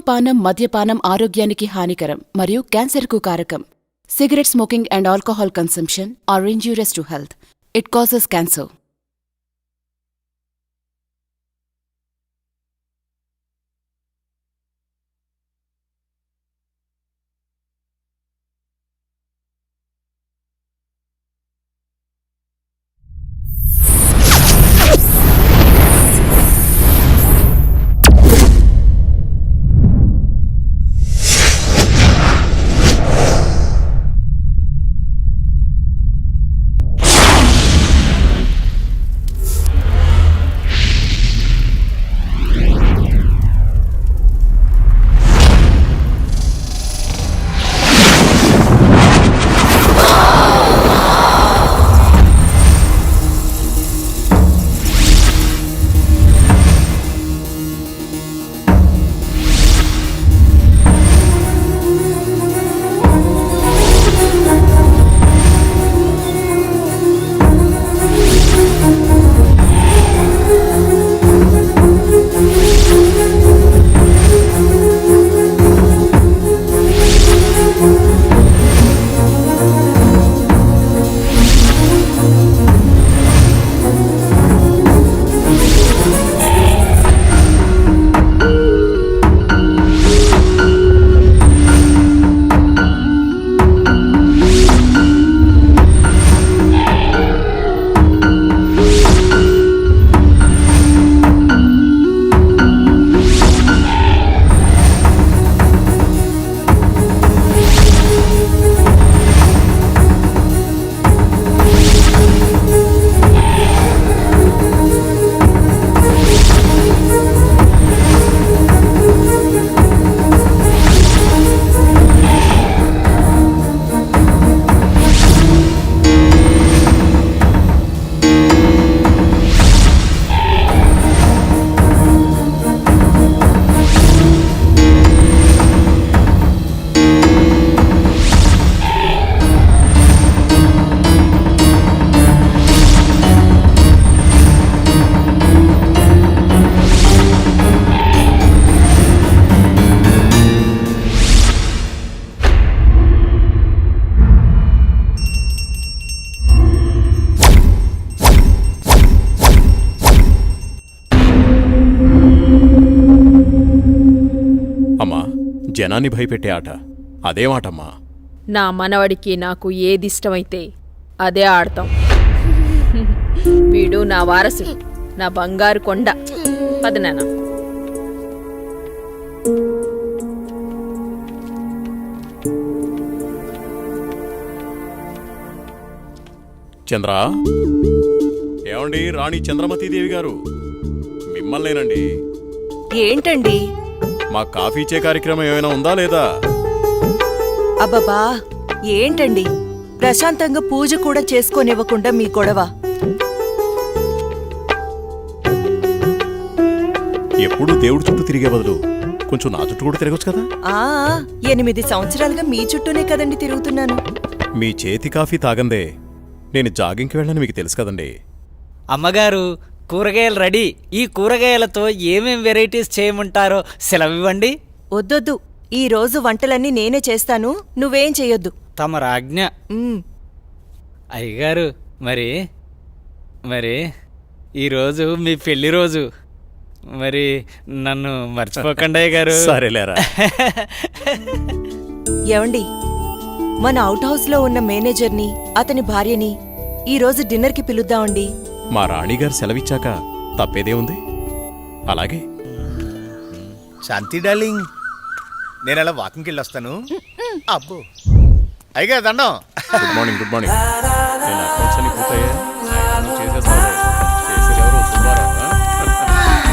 ధూమపానం మద్యపానం ఆరోగ్యానికి హానికరం మరియు క్యాన్సర్కు కారకం. Cigarette smoking and alcohol consumption are injurious to health. It causes cancer. జనాన్ని భయపెట్టే ఆట అదేమాటమ్మా? నా మనవడికి నాకు ఏదిష్టమైతే అదే ఆడతాం. వీడు నా వారసుడు, నా బంగారు కొండ. పదనాన్న. చంద్ర, ఏమండి రాణి చంద్రమతీదేవి గారు, మిమ్మల్నేనండి. ఏంటండి? మా కాఫీ ఇచ్చే కార్యక్రమం ఏమైనా ఉందా లేదా? అబ్బబ్బా, ఏంటండి ప్రశాంతంగా పూజ కూడా చేసుకోనివ్వకుండా మీ గొడవ? ఎప్పుడు దేవుడి చుట్టూ తిరిగే బదులు కొంచెం నా చుట్టూ కూడా తిరగచ్చు కదా? 8 సంవత్సరాలుగా మీ చుట్టూనే కదండి తిరుగుతున్నాను. మీ చేతి కాఫీ తాగందే నేను జాగింగ్కి వెళ్ళని మీకు తెలుసు కదండి. అమ్మగారు, కూరగాయలు రెడీ. ఈ కూరగాయలతో ఏమేం వెరైటీస్ చేయమంటారో సెలవివ్వండి. వద్దొద్దు, ఈ రోజు వంటలన్నీ నేనే చేస్తాను, నువ్వేం చెయ్యొద్దు. తమరాజ్ఞ. అయ్యగారు, మరి ఈరోజు మీ పెళ్లి రోజు. మరి నన్ను మర్చిపోకండి అయ్యగారు. సరేలేరా. ఏవండి, మన అవుట్ హౌస్ లో ఉన్న మేనేజర్ని, అతని భార్యని ఈరోజు డిన్నర్కి పిలుద్దామండి. మా రాణిగారు సెలవిచ్చాక తప్పేదే ఉంది. అలాగే. శాంతి డార్లింగ్, నేను అలా వాకింగ్కి వెళ్ళొస్తాను. అబ్బో అయ్యగా దండం. Good morning. Good morning. నేను అకౌంట్స్ అన్ని పూర్తయ్యా? చేసేస్తాను. చేసేదెవరు? సుబ్బారావు.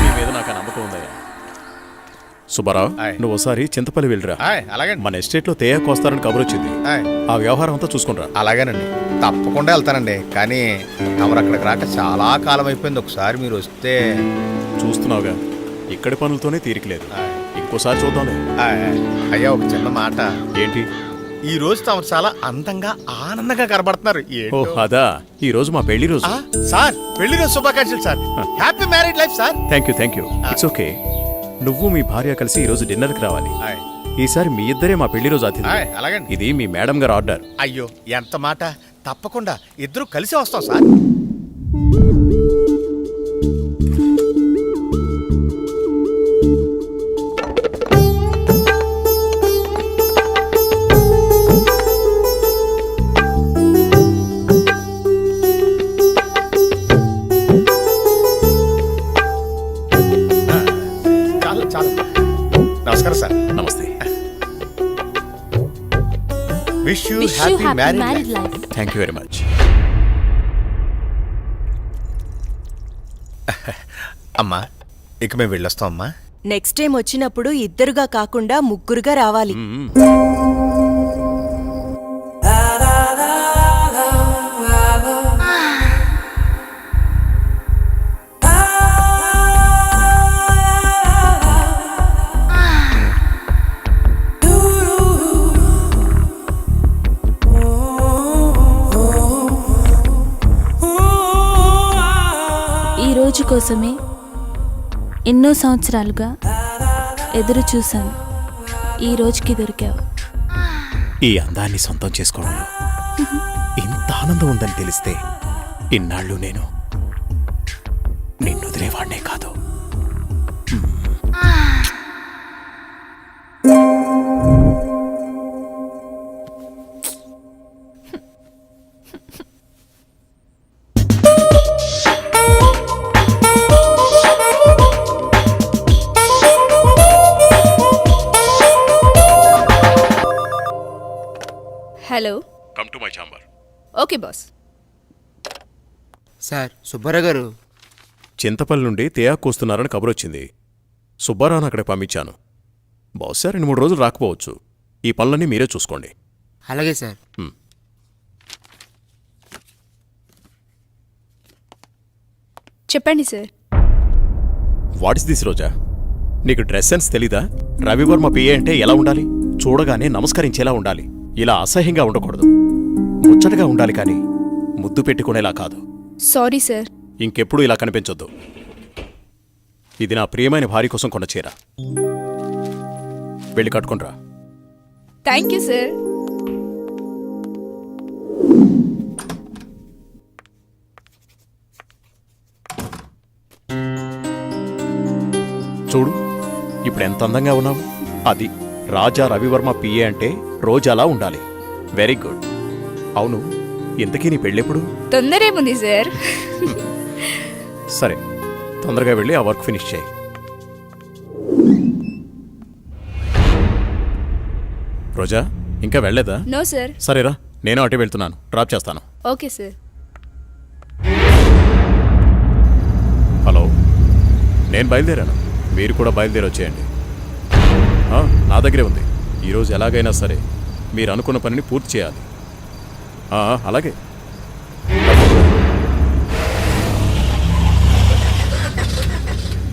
మీ మీద నాకు నమ్మకం ఉందయ్యా. సుబ్బారావు, నువ్వు ఒకసారి చింతపల్లి వెళ్ళిరా. అలాగే. మన ఎస్టేట్ లో తేయాకు వస్తారని కబురు వచ్చింది. ఆ వ్యవహారం అంతా చూసుకుంటా. అలాగేనండి, తప్పకుండా వెళ్తానండి. కానీ తమరు అక్కడికి రాక చాలా కాలం అయిపోయింది. ఒకసారి మీరు వస్తే. చూస్తున్నావుగా, ఇక్కడి పనులతోనే తీరికలేదు. ఇంకోసారి చూద్దాంలే. అయ్యా, ఒక చిన్న మాట. ఏంటి? ఈ రోజు తమరు చాలా అందంగా ఆనందంగా కనబడుతున్నారు. అదా, ఈ రోజు మా పెళ్లి రోజు. సార్, పెళ్లి రోజు శుభాకాంక్షలు sir. Happy marriage life sir. Thank you. It's okay. నువ్వు మీ భార్య కలిసి ఈరోజు డిన్నర్కి రావాలి. ఆయ్. ఈసారి మీ ఇద్దరే మా పెళ్లి రోజు అతిథి. ఆయ్, అలాగండి. ఇది మీ మేడం గారు ఆర్డర్. అయ్యో ఎంత మాట. తప్పకుండా ఇద్దరు కలిసి వస్తాం సార్. చాలు చాలు. నమస్కారం సార్. నమస్తే. Wish you happy marriage life. Thank you very much. అమ్మా ఇక మేము వెళ్ళొస్తాం అమ్మా. నెక్స్ట్ టైం వచ్చినప్పుడు ఇద్దరుగా కాకుండా ముగ్గురుగా రావాలి. ఈ రోజు కోసమే ఎన్నో సంవత్సరాలుగా ఎదురు చూశాను. ఈ రోజుకి దొరికావు. ఈ అందాన్ని సొంతం చేసుకోవడంలో ఇంత ఆనందం ఉందని తెలిస్తే ఇన్నాళ్ళు నేను నిన్ను వదిలేవాడినే కాదు. Hello. Come to my chamber. Okay boss. Sir Subbarao గారు చింతపల్లి నుండి తేయాకు వస్తున్నారని కబురొచ్చింది. సుబ్బారావును అక్కడికి పంపించాను. బహుశా 2-3 రోజులు రాకపోవచ్చు. ఈ పనులన్నీ మీరే చూసుకోండి. అలాగే సార్. చెప్పండి సార్. వాట్ ఇస్ దిస్ రోజా? నీకు డ్రెస్ సెన్స్ తెలీదా? రవివర్మ పిఏ అంటే ఎలా ఉండాలి? చూడగానే నమస్కరించేలా ఉండాలి. ఇలా అసహ్యంగా ఉండకూడదు. ముచ్చటగా ఉండాలి కానీ ముద్దు పెట్టుకునేలా కాదు. Sorry sir. ఇంకెప్పుడు ఇలా కనిపించొద్దు. ఇది నా ప్రియమైన భార్య కోసం కొన్న చీర. వెళ్ళి కట్టుకుంట్రా. Thank you sir. చూడు ఇప్పుడు ఎంత అందంగా ఉన్నావు. అది రాజా రవివర్మ పిఏ అంటే రోజాలా ఉండాలి. Very good. అవును, ఇంతకీ నీ పెళ్ళెప్పుడు? తొందరేముంది సార్. సరే, తొందరగా వెళ్ళి ఆ వర్క్ ఫినిష్ చేయి. రోజా ఇంకా వెళ్ళలేదా? No sir. సరేరా, నేను అటే వెళ్తున్నాను. డ్రాప్ చేస్తాను. Okay sir. హలో, నేను బయలుదేరాను. మీరు కూడా బయలుదేరి వచ్చేయండి. నా దగ్గరే ఉంది. ఈరోజు ఎలాగైనా సరే మీరు అనుకున్న పనిని పూర్తి చేయాలి. అలాగే.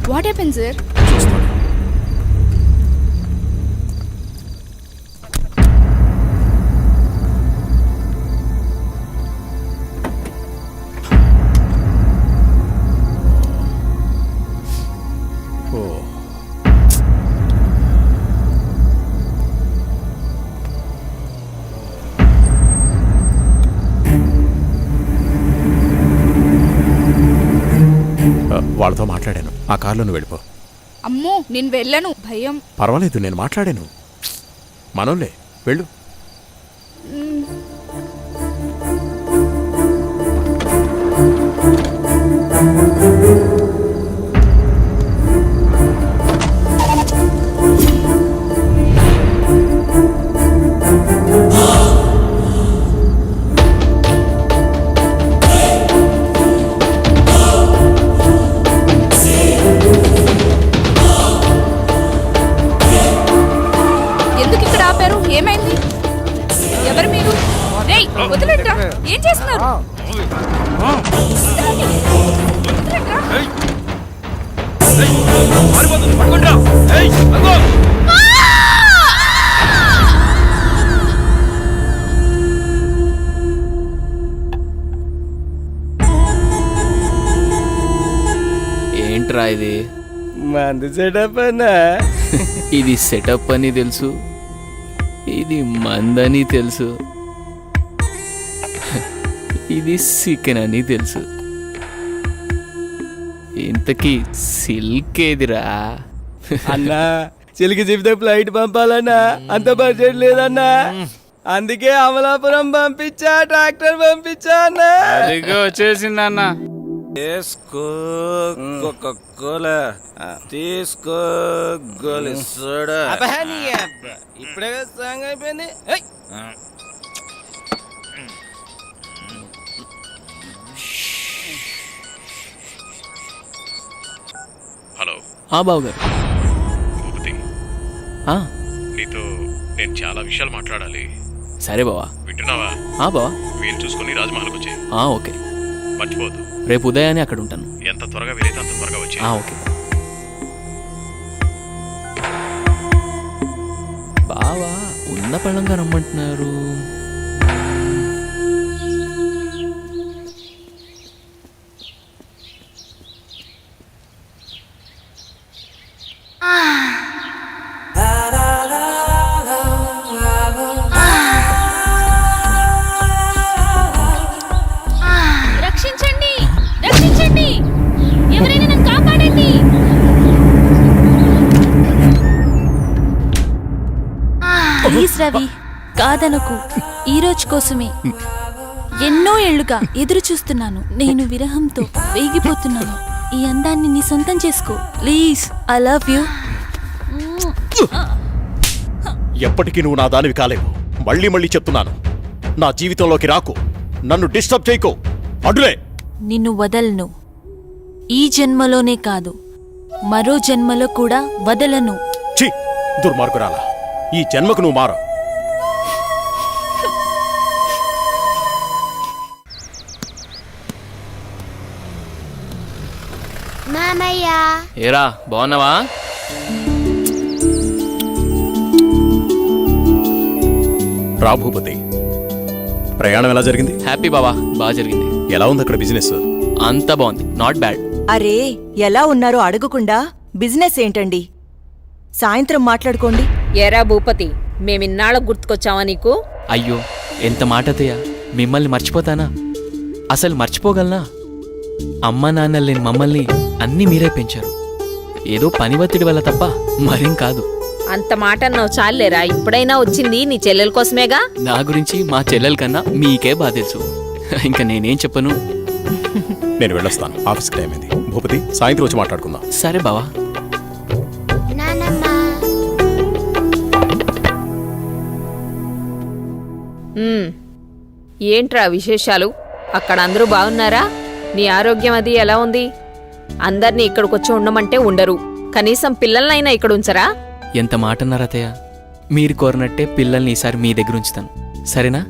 What happen sir? చూస్తాను. వాళ్ళతో మాట్లాడాను. ఆ కార్లో నువ్వు వెళ్ళిపో. అమ్మో, నేను వెళ్ళను. భయం. పర్వాలేదు, నేను మాట్లాడాను. మనోళ్ళే, వెళ్ళు. ఎందుకు ఇక్కడ ఆపారు? ఏమైంది? ఎవరు మీరు? రేయ్, వదిలేట్రా. ఏం చేస్తున్నారు? వదిలేట్రా. ఏంట్రా ఇది? మంది సెటప్ అన్నా. ఇది సెటప్ అని తెలుసు, ఇది మందని తెలుసు, ఇది చికెన్ అని తెలుసు. ఇంతకీ సిల్క్ ఏదిరా? అన్నా చిలికి చెబితే ఫ్లైట్ పంపాలన్నా, అంత బడ్జెట్ లేదన్నా. అందుకే అమలాపురం పంపించా, ట్రాక్టర్ పంపించా అన్నా. అదిగో వచ్చేసింది అన్న. తీసుకో కోలా, తీసుకో గోలి సోడా. ఇప్పుడే సాంగ్ అయిపోయింది. హలో బావుగారు. భూపతి, ఆ, నీతో నేను చాలా విషయాలు మాట్లాడాలి. సరే బావా. వింటున్నావా? బావా. వీలు చూసుకొని రాజమహల్కి వచ్చే. ఓకే. మర్చిపోదు. రేపు ఉదయాన్నే అక్కడ ఉంటాను. ఎంత త్వరగా వీలైతే అంత త్వరగా వచ్చే. ఓకే బావా. ఉన్న పళ్ళంగా రమ్మంటున్నారు. రక్షించండి, రక్షించండి, ఎవరైనా నన్ను కాపాడండి. ప్లీజ్ రవి, కాదనకు. ఈ రోజు కోసమే ఎన్నో ఏళ్లుగా ఎదురు చూస్తున్నాను. నేను విరహంతో వేగిపోతున్నాను. ఈ అందాన్ని నీ సొంతం చేసుకో ప్లీజ్. I love you. ఎప్పటికీ నువ్వు నా దానివి కాలేవు. మళ్ళీ మళ్ళీ చెప్తున్నాను, నా జీవితంలోకి రాకు, నన్ను డిస్టర్బ్ చేయకు. అడ్డులే. నిన్ను వదలను. ఈ జన్మలోనే కాదు, మరో జన్మలో కూడా వదలను. ఛీ, దుర్మార్గురాలా, ఈ జన్మకు నువ్వు మారు. ఏరా బాగున్నావా? రా భూపతి, ప్రయాణం ఎలా జరిగింది? హ్యాపీ బావా, బాగా జరిగింది. ఎలా ఉంది అక్కడ బిజినెస్? అంతా బాగుంది, నాట్ బ్యాడ్. అరే ఎలా ఉన్నారో అడగకుండా బిజినెస్ ఏంటండి? సాయంత్రం మాట్లాడుకోండి. ఏరా భూపతి, మేమిన్నాళ్ళకు గుర్తుకొచ్చావా నీకు? అయ్యో ఎంత మాట అత్తయ్య, మిమ్మల్ని మర్చిపోతానా? అసలు మర్చిపోగలనా? అమ్మా నాన్నలు లేని మమ్మల్ని అన్నీ మీరే పెంచారు. ఏదో పని ఒత్తిడి వల్ల తప్ప మరేం కాదు. అంత మాట అన్నావు చాలేరా. ఇప్పుడైనా వచ్చింది నీ చెల్లెల కోసమేగా. నా గురించి మా చెల్లెల కన్నా మీకే బాగా తెలుసు. ఇంకా నేనేం చెప్పను. నేను వెళ్ళొస్తాను, ఆఫీస్కి టైం అయింది. భూపతి, సాయంత్రం వచ్చి మాట్లాడుకుందాం. సరే బావా. ఏంట్రా విశేషాలు? అక్కడ అందరూ బాగున్నారా? నీ ఆరోగ్యం అది ఎలా ఉంది? అందర్నీ ఇక్కడికొచ్చి ఉండమంటే ఉండరు, కనీసం పిల్లలనైనా ఇక్కడ ఉంచరా? ఎంత మాట అన్నారు అత్తయ్య. మీరు కోరినట్టే పిల్లల్ని ఈసారి మీ దగ్గర ఉంచుతాను, సరేనా?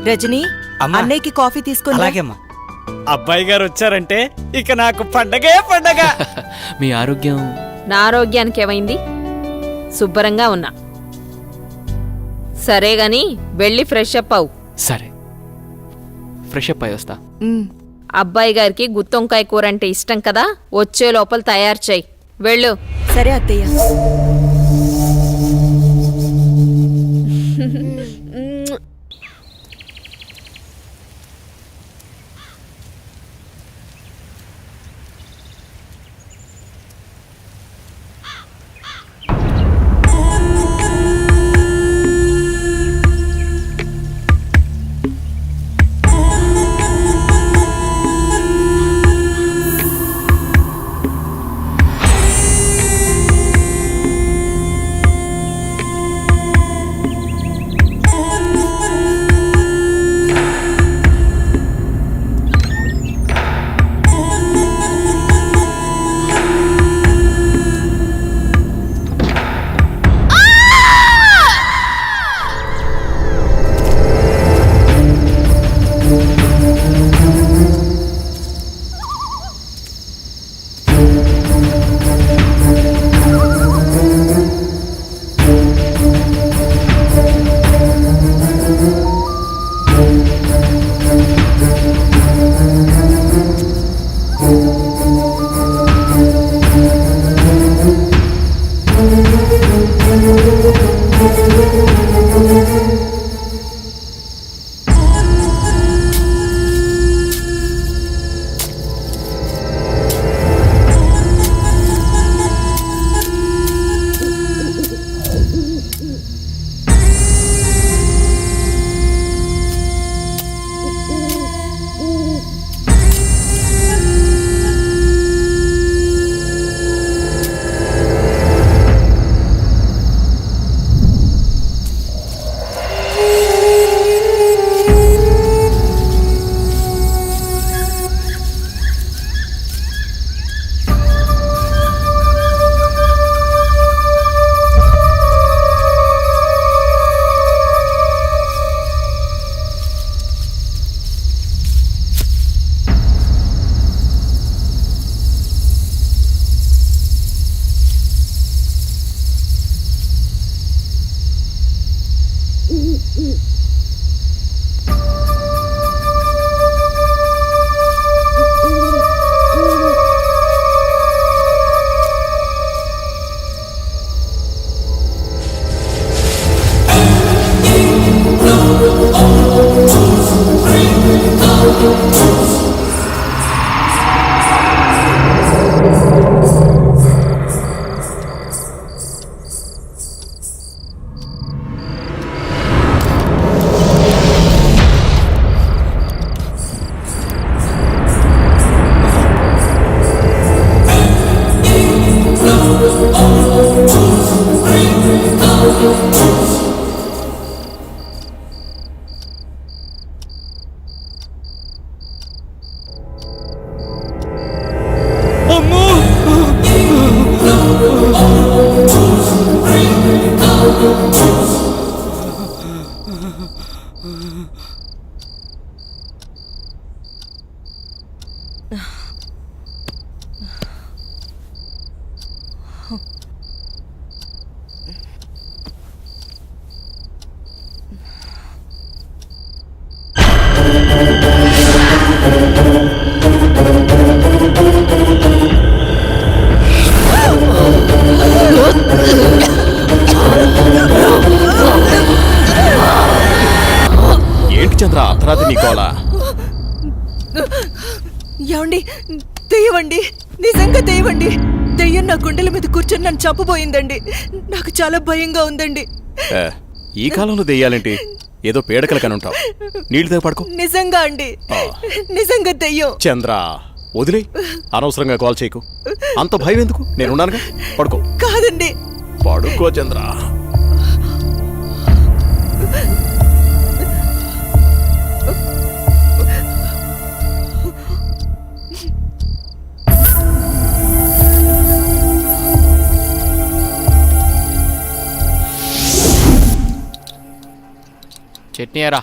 రజనీ, అన్నయ్యకి కాఫీ తీసుకుని రా. అబ్బాయి గారు వచ్చారంటే ఇక నాకు పండగే పండగ. మీ ఆరోగ్యం? నా ఆరోగ్యానికి ఏమైంది? శుభ్రంగా ఉన్నా. సరే గాని వెళ్ళి ఫ్రెష్ అప్ అవు. సరే, ఫ్రెష్ అప్ అయి వస్తా. అబ్బాయి గారికి గుత్తొంకాయ కూర అంటే ఇష్టం కదా, వచ్చే లోపల తయారు చేయి. వెళ్ళు. సరే అత్తయ్య. ఏంటి చంద్ర అర్ధరాత్రి నీకోలా? ఏమండి, దెయ్యమండి, నిజంగా దెయ్యమండి. దెయ్యం నా గుండెల మీద కూర్చొని నన్ను చంపబోయిందండి. నాకు చాలా భయంగా ఉందండి. ఈ కాలంలో దెయ్యాలేంటి? ఏదో పీడకలు కనుంటావు. నీళ్ళు దగ్గర పడుకో. నిజంగా అండి, నిజంగా దెయ్యం. చంద్ర వదిలే, అనవసరంగా కాల్ చేయకు. అంత భయం ఎందుకు? నేనున్నానుగా, పడుకో. కాదండి, పడుకో చంద్ర. చట్నీ ఎరా.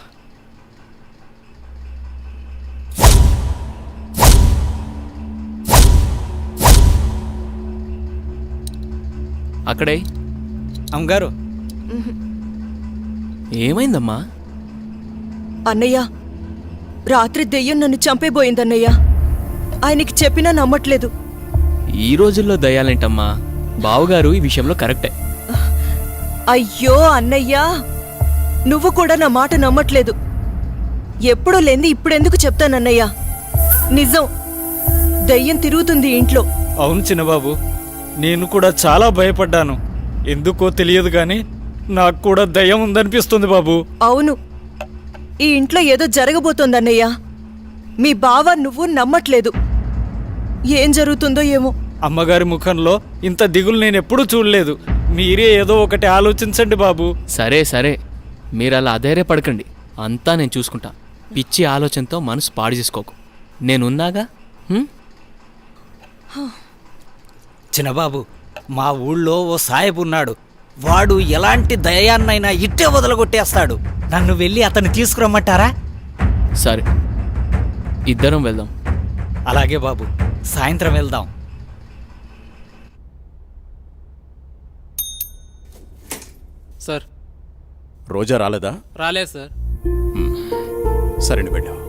అక్కడే. అమ్మగారు, ఏమైందమ్మా? అన్నయ్య, రాత్రి దెయ్యం నన్ను చంపేబోయిందన్నయ్య. ఆయనకి చెప్పినా నమ్మట్లేదు. ఈ రోజుల్లో దయ్యాలేంటమ్మా? బావుగారు ఈ విషయంలో కరెక్టే. అయ్యో అన్నయ్యా, నువ్వు కూడా నా మాట నమ్మట్లేదు. ఎప్పుడూ లేంది ఇప్పుడెందుకు చెప్తానన్నయ్యా? నిజం, దయ్యం తిరుగుతుంది ఇంట్లో. అవును చిన్నబాబు, నేను కూడా చాలా భయపడ్డాను. ఎందుకో తెలియదు కానీ నాకు కూడా దయ్యం ఉందనిపిస్తుంది బాబు. అవును, ఈ ఇంట్లో ఏదో జరగబోతోందన్నయ్యా. మీ బావ నువ్వు నమ్మట్లేదు. ఏం జరుగుతుందో ఏమో. అమ్మగారి ముఖంలో ఇంత దిగులు నేనెప్పుడూ చూడలేదు. మీరే ఏదో ఒకటి ఆలోచించండి బాబు. సరే సరే, మీరు అలా అధైర్యపడకండి. అంతా నేను చూసుకుంటా. పిచ్చి ఆలోచనతో మనసు పాడు చేసుకోకు. నేనున్నాగా. చిన్నబాబు, మా ఊళ్ళో ఓ సాయబు ఉన్నాడు. వాడు ఎలాంటి దయాన్నైనా ఇట్టే వదలగొట్టేస్తాడు. నన్ను వెళ్ళి అతన్ని తీసుకురమ్మంటారా? సరే, ఇద్దరం వెళ్దాం. అలాగే బాబు, సాయంత్రం వెళ్దాం. సార్, రోజా రాలేదా? రాలేదు సార్. సరే నువ్వు వెళ్ళావు.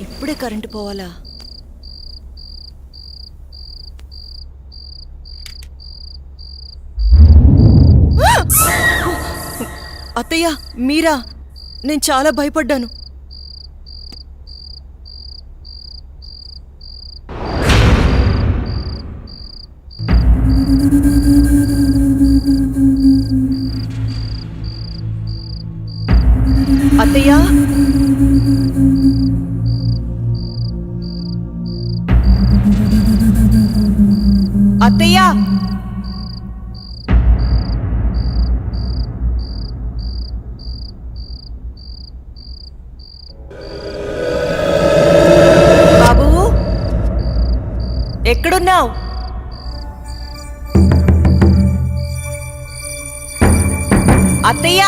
ఇప్పుడే కరెంటు పోవాలా? అత్తయ్య, మీరా? నేను చాలా భయపడ్డాను. అత్తయ్య, అత్తయ్య, బాబు ఎక్కడున్నావు? అత్తయ్య,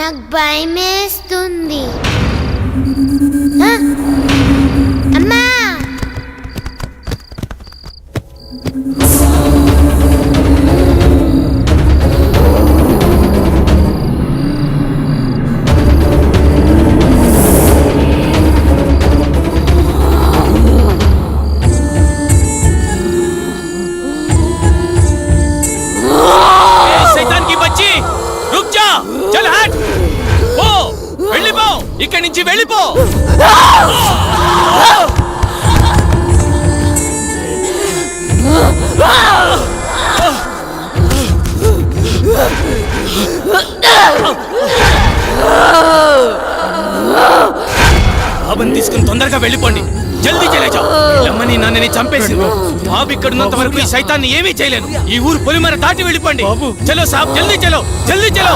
నాకు భయమేస్తుంది. అమ్మా ఇక్కడి నుంచి వెళ్ళిపో. బాబుని తీసుకుని తొందరగా వెళ్ళిపోండి. జల్దీ చేయలేజా. అమ్మని నాన్నని చంపేసింది. బాబు ఇక్కడున్నంత వరకు ఈ సైతాన్ని ఏమీ చేయలేను. ఈ ఊరు పొలిమర దాటి వెళ్ళిపోండి. చలో సాబ్, జల్దీ చలో, జల్దీ చలో.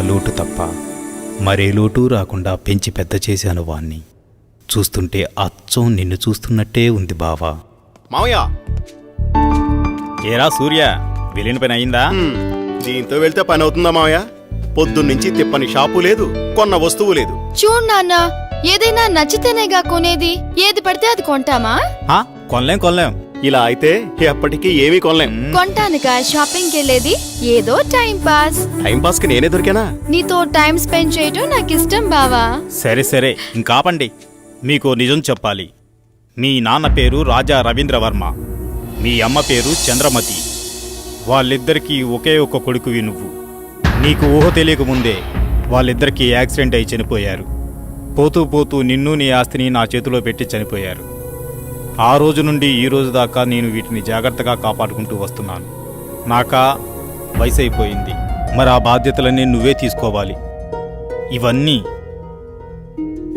లోటు తప్ప మరే లోటు రాకుండా పెంచి పెద్ద చేశాను వాణ్ణి. చూస్తుంటే అచ్చం నిన్ను చూస్తున్నట్టే ఉంది బావా. మావయ్య, ఏరా సూర్య, వెళ్ళిన పని అయిందా? దీంతో వెళ్తే పని అవుతుందా మావయ్య? పొద్దున్నుంచి తిప్పని షాపు లేదు, కొన్న వస్తువు లేదు. చూడు నాన్న, ఏదైనా నచ్చితేనేగా కొనేది. ఏది పడితే అది కొంటామా? కొనలేం. ఇలా అయితే ఎప్పటికీ ఏమీ కొనలేం. కొంటానుగా షాపింగ్కి వెళ్ళేది. ఏదో టైం పాస్. టైం పాస్ కి నేనే దొరికానా? నీతో టైం స్పెండ్ చేయడం నాకు ఇష్టం బావా. సరే ఇంకాపండి. మీకు నిజం చెప్పాలి. మీ నాన్న పేరు రాజా రవీంద్రవర్మ, మీ అమ్మ పేరు చంద్రమతి. వాళ్ళిద్దరికీ ఒకే ఒక్క కొడుకువి నువ్వు. నీకు ఊహ తెలియకముందే వాళ్ళిద్దరికీ యాక్సిడెంట్ అయి చనిపోయారు. పోతూ నిన్ను నీ ఆస్తిని నా చేతిలో పెట్టి చనిపోయారు. ఆ రోజు నుండి ఈ రోజు దాకా నేను వీటిని జాగ్రత్తగా కాపాడుకుంటూ వస్తున్నాను. నాకా వయసు అయిపోయింది, మరి ఆ బాధ్యతలన్నీ నువ్వే తీసుకోవాలి. ఇవన్నీ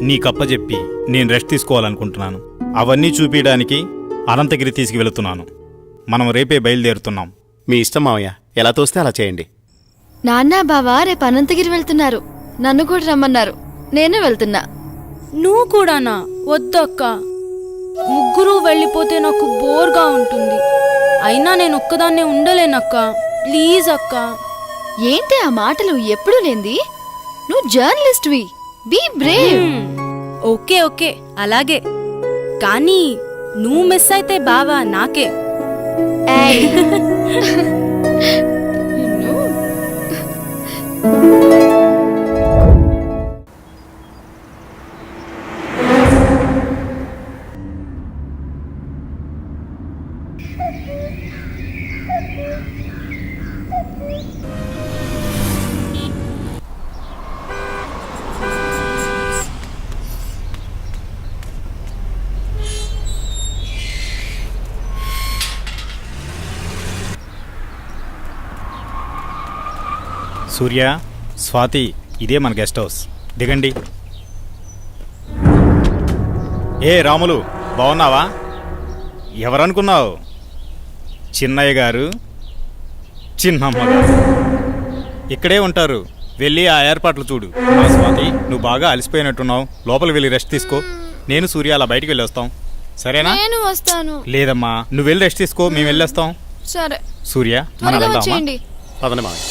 నీకప్పచెప్పి నేను రెస్ట్ తీసుకోవాలనుకుంటున్నాను. అవన్నీ చూపించడానికి అనంతగిరి తీసుకువెళుతున్నాను. మనం రేపే బయలుదేరుతున్నాం. మీ ఇష్టం మావయ్య, ఎలా తోస్తే అలా చేయండి. నాన్న బావా రేపు అనంతగిరి వెళ్తున్నారు. నన్ను కూడా రమ్మన్నారు. నేను వెళ్తున్నా. నువ్వు కూడానా? వద్దక్క, ముగ్గురు వెళ్ళిపోతే నాకు బోర్గా ఉంటుంది. అయినా నేను ఒక్కదాన్నే ఉండలేనక్క. ప్లీజ్ అక్క. ఏంటి ఆ మాటలు? ఎప్పుడు లేంది. నువ్వు జర్నలిస్ట్వి. Be Brave. ఓకే అలాగే. కానీ నువ్వు మిస్ అయితే బావా నాకే. సూర్య, స్వాతి, ఇదే మన గెస్ట్ హౌస్. దిగండి. ఏ రాములు, బాగున్నావా? ఎవరనుకున్నావు? చిన్నయ్య గారు, చిన్నమ్మ గారు ఇక్కడే ఉంటారు. వెళ్ళి ఆ ఏర్పాట్లు చూడు. ఆ స్వాతి, నువ్వు బాగా అలసిపోయినట్టున్నావు. లోపలికి వెళ్ళి రెస్ట్ తీసుకో. నేను సూర్య అలా బయటికి వెళ్ళి వస్తాం. సరేనా? నేను వస్తాను. లేదమ్మా, నువ్వు వెళ్ళి రెస్ట్ తీసుకో, మేము వెళ్ళొస్తాం. సరే. సూర్య, మనం త్వరగా వెళ్దామా? చేయండి. పదండి మావయ్య.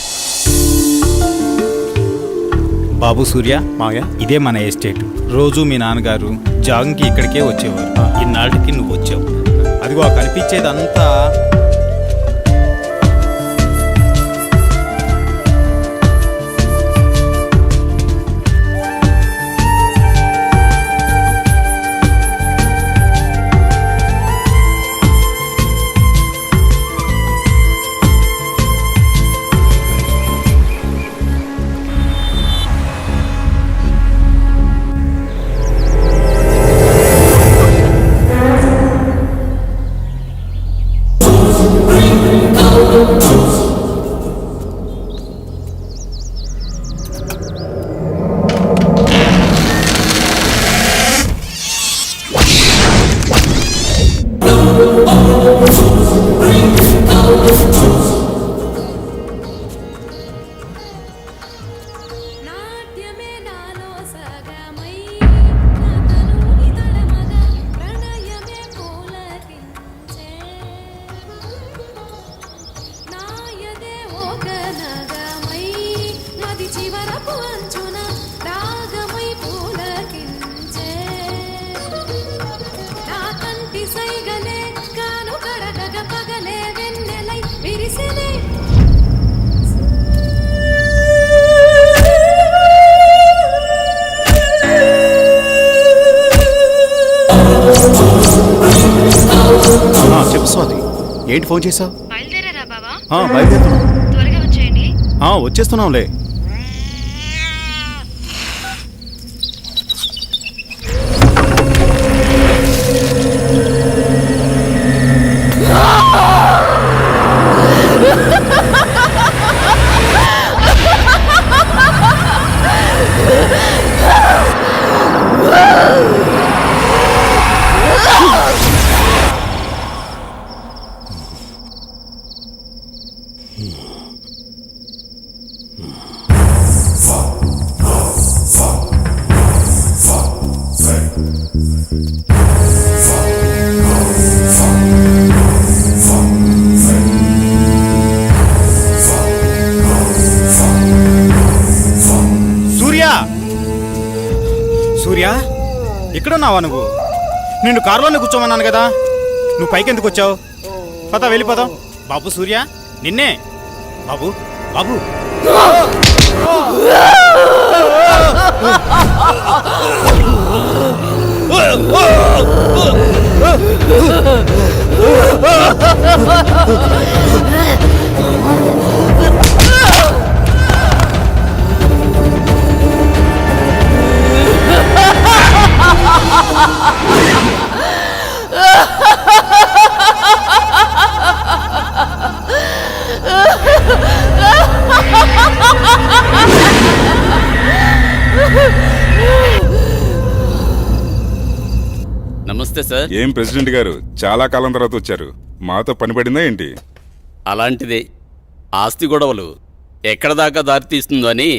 బాబు సూర్య, మావయ్య, ఇదే మన ఎస్టేట్. రోజు మీ నాన్నగారు జాగింగ్కి ఇక్కడికే వచ్చేవారు. ఇన్నాళ్ళకి నువ్వు వచ్చావు. అదిగో ఆ కనిపించేదంతా చెప్పు స్వాతి, ఏంటి ఫోన్ చేసావు? బయలుదేరారా బావా? బయలుదేరుతున్నాం. త్వరగా వచ్చేయండి. వచ్చేస్తున్నాంలే. సూర్య, ఇక్కడున్నావా నువ్వు? నిన్ను కారులోనే కూర్చోమన్నాను కదా, నువ్వు పైకి ఎందుకు వచ్చావు? పద, వెళ్ళిపోదాం. బాబు సూర్య, నిన్నే. బాబు, బాబు. నమస్తే సార్. ఏం ప్రెసిడెంట్ గారు, చాలా కాలం తర్వాత వచ్చారు. మాతో పని పడిందా ఏంటి? అలాంటిదే. ఆస్తి గొడవలు ఎక్కడ దాకా దారి తీస్తుందో అని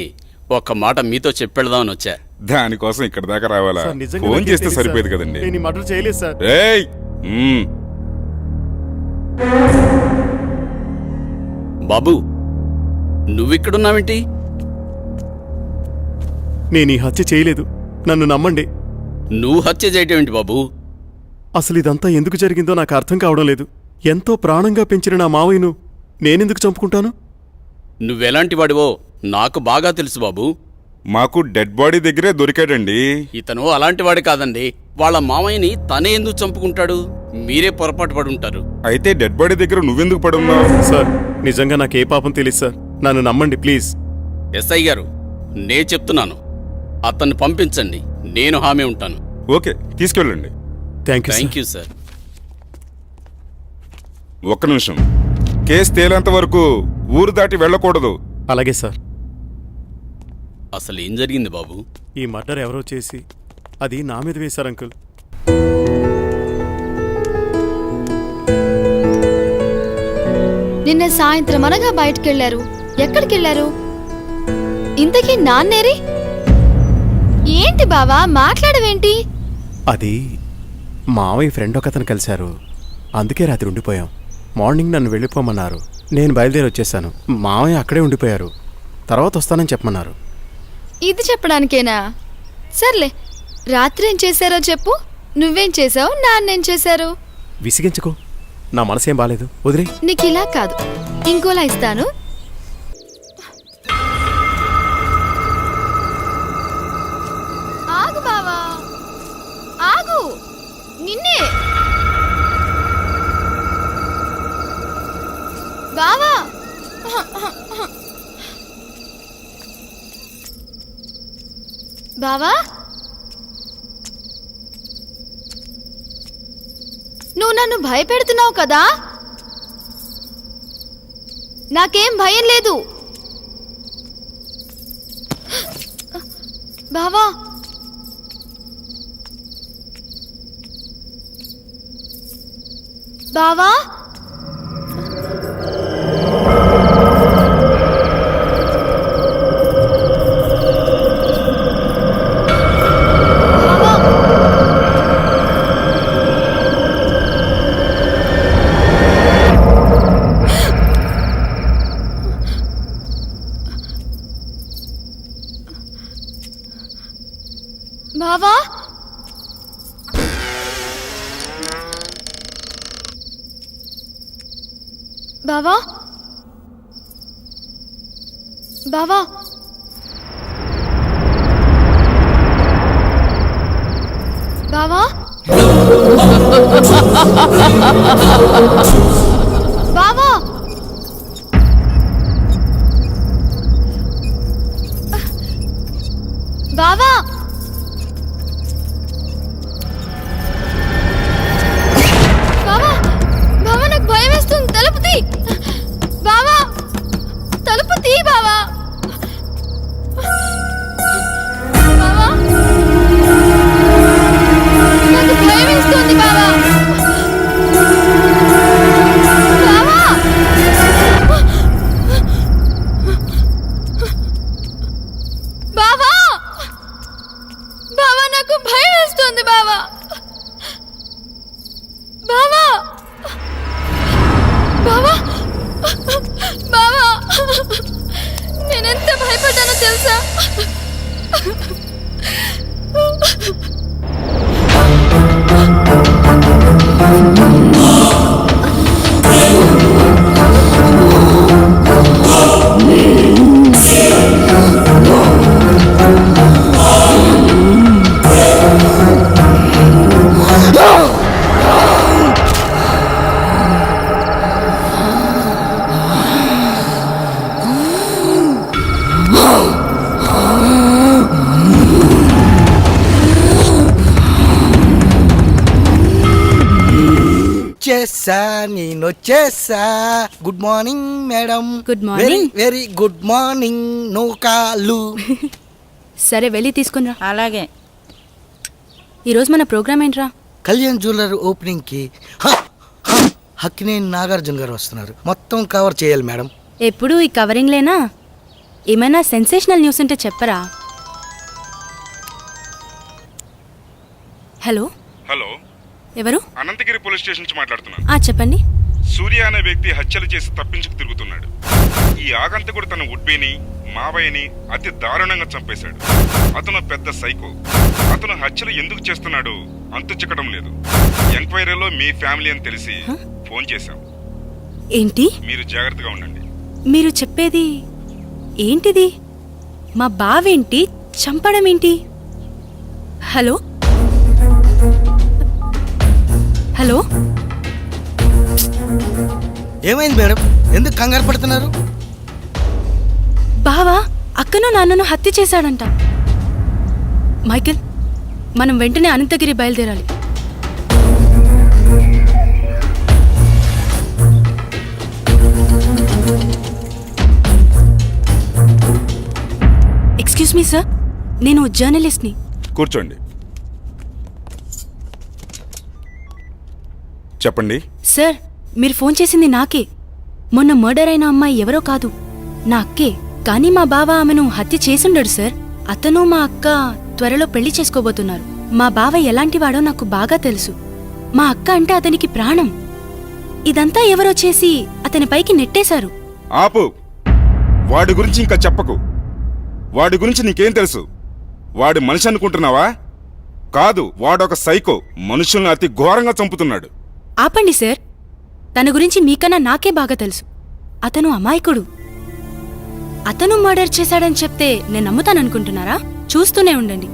ఒక్క మాట మీతో చెప్పెడదామని వచ్చా. దానికోసం ఇక్కడ దాకా రావాలా? ఫోన్ చేస్తే సరిపోయేది కదండి. ఏయ్! బాబు, నువ్విక్కడున్నావేంటి? నేను ఈ హత్య చేయలేదు, నన్ను నమ్మండి. నువ్వు హత్య చేయటం ఏంటి బాబు? అసలు ఇదంతా ఎందుకు జరిగిందో నాకు అర్థం కావడం లేదు. ఎంతో ప్రాణంగా పెంచిన నా మావయ్యను నేనెందుకు చంపుకుంటాను? నువ్వెలాంటి వాడివో నాకు బాగా తెలుసు బాబు. మాకు డెడ్ బాడీ దగ్గరే దొరికాడండి. ఇతను అలాంటి వాడి కాదండి. వాళ్ళ మామయ్యని తనే ఎందుకు చంపుకుంటాడు? మీరే పొరపాటు పడి ఉంటారు. అయితే డెడ్ బాడీ దగ్గర నువ్వెందుకు పడున్నావు? సార్, నిజంగా నాకే పాపం తెలియదు సార్, నన్ను నమ్మండి ప్లీజ్. ఎస్ఐ గారు, నే చెప్తున్నాను, అతన్ని పంపించండి, నేను హామీ ఉంటాను. ఓకే, తీసుకెళ్ళండి. Thank you sir. ఒక్క నిమిషం. కేసు తేలేంత వరకు ఊరు దాటి వెళ్ళకూడదు. అలాగే సార్. అసలు ఏం జరిగింది బాబు? ఈ మర్డర్ ఎవరో చేసి అది నా మీద వేశారు అంకుల్. నిన్న సాయంత్రం అనగా బయటకెళ్లారు. ఎక్కడికెళ్లారు? ఇంతకీ నాన్నేరి? ఏంటి బావా మాట్లాడవేంటి? అది మావయ్య ఫ్రెండ్ ఒకతను కలిశారు, అందుకే రాత్రి ఉండిపోయాం. మార్నింగ్ నన్ను వెళ్ళిపోమన్నారు, నేను బయలుదేరి వచ్చేసాను. మావయ్య అక్కడే ఉండిపోయారు, తర్వాత వస్తానని చెప్పమన్నారు. ఇది చెప్పడానికేనా? సర్లే, రాత్రి ఏం చేశారో చెప్పు. నువ్వేం చేసావు, నాన్నేం చేశారు? విసిగించుకో, నా మనసేం బాలేదు, వదిలే. నీకు ఇలా కాదు, ఇంకోలా ఇస్తాను. ఆగు బావా, ఆగు. నిన్నే బావా. బావా, నువ్వు నన్ను భయపెడుతున్నావు కదా? నాకేం భయం లేదు బావా. బావా, బావా, బావా, బావా, బావా, బావా, బావా, బావా, బావా, నాకు భయం వేస్తుంది. తలుపు తీ బావా, తలుపు తీ బావా. బావా, నాకు భయం వేస్తుంది బావా. బావా, బావా, బావా, నాకు భయం వేస్తుంది బావా. బావా, బావా, బావా, నేనెంత భయపడ్డానో తెలుసా? నేను వచ్చేసా. Good morning madam. Good morning. Very good morning. No call. సరే వెళ్ళి తీసుకునిరా. అలాగే. ఈరోజు మన ప్రోగ్రామ్ ఏంట్రా? కళ్యాణ్ జ్యువెలర్ ఓపెనింగ్ కి హక్కినేని నాగార్జున గారు వస్తున్నారు. మొత్తం కవర్ చేయాలి మేడం. ఎప్పుడు ఈ కవరింగ్ లేనా? ఏమైనా సెన్సేషనల్ న్యూస్ ఉంటే చెప్పరా. హలో. హలో, ఎవరు? అనంతగిరి పోలీస్ స్టేషన్ నుంచి మాట్లాడుతున్నాను. చెప్పండి. సూర్య అనే వ్యక్తి హత్యలు చేసి తప్పించుకు తిరుగుతున్నాడు. ఈ ఆగంతకుడు తన ఉడ్బీని మావయ్యని అతి దారుణంగా చంపేశాడు. అతను పెద్ద సైకో. అతను హత్యలు ఎందుకు చేస్తున్నాడు అంతు చిక్కడం లేదు. ఎంక్వైరీలో మీ ఫ్యామిలీ అని తెలిసి ఫోన్ చేశాం. ఏంటి? మీరు జాగ్రత్తగా ఉండండి. మీరు చెప్పేది ఏంటిది? మా బావేంటి చంపడం ఏంటి? Hello hello. ఏమైంది మేడం? ఎందుకు కంగారు పడుతున్నారు? బావా అక్కను నాన్నను హత్య చేశాడంట. మైకేల్, మనం వెంటనే అనంతగిరి బయలుదేరాలి. ఎక్స్క్యూజ్ మీ సార్, నేను జర్నలిస్ట్ని. కూర్చోండి. చెప్పండి. సార్, మీరు ఫోన్ చేసింది నాకే. మొన్న మర్డర్ అయిన అమ్మాయి ఎవరో కాదు, నా అక్కే. కానీ మా బావ ఆమెను హత్య చేసుండడు సార్. అతను మా అక్క త్వరలో పెళ్లి చేసుకోబోతున్నారు. మా బావ ఎలాంటివాడో నాకు బాగా తెలుసు. మా అక్క అంటే అతనికి ప్రాణం. ఇదంతా ఎవరో చేసి అతని పైకి నెట్టేశారు. ఆపు. వాడి గురించి ఇంకా చెప్పకు. వాడి గురించి నీకేం తెలుసు? వాడి మనిషి అనుకుంటున్నావా? కాదు, వాడొక సైకో. మనుషుల్ని అతి ఘోరంగా చంపుతున్నాడు. ఆపండి సార్, తన గురించి మీకన్నా నాకే బాగా తెలుసు. అతను అమాయకుడు. అతను మర్డర్ చేశాడని చెప్తే నేను నమ్ముతాననుకుంటున్నారా? చూస్తూనే ఉండండి,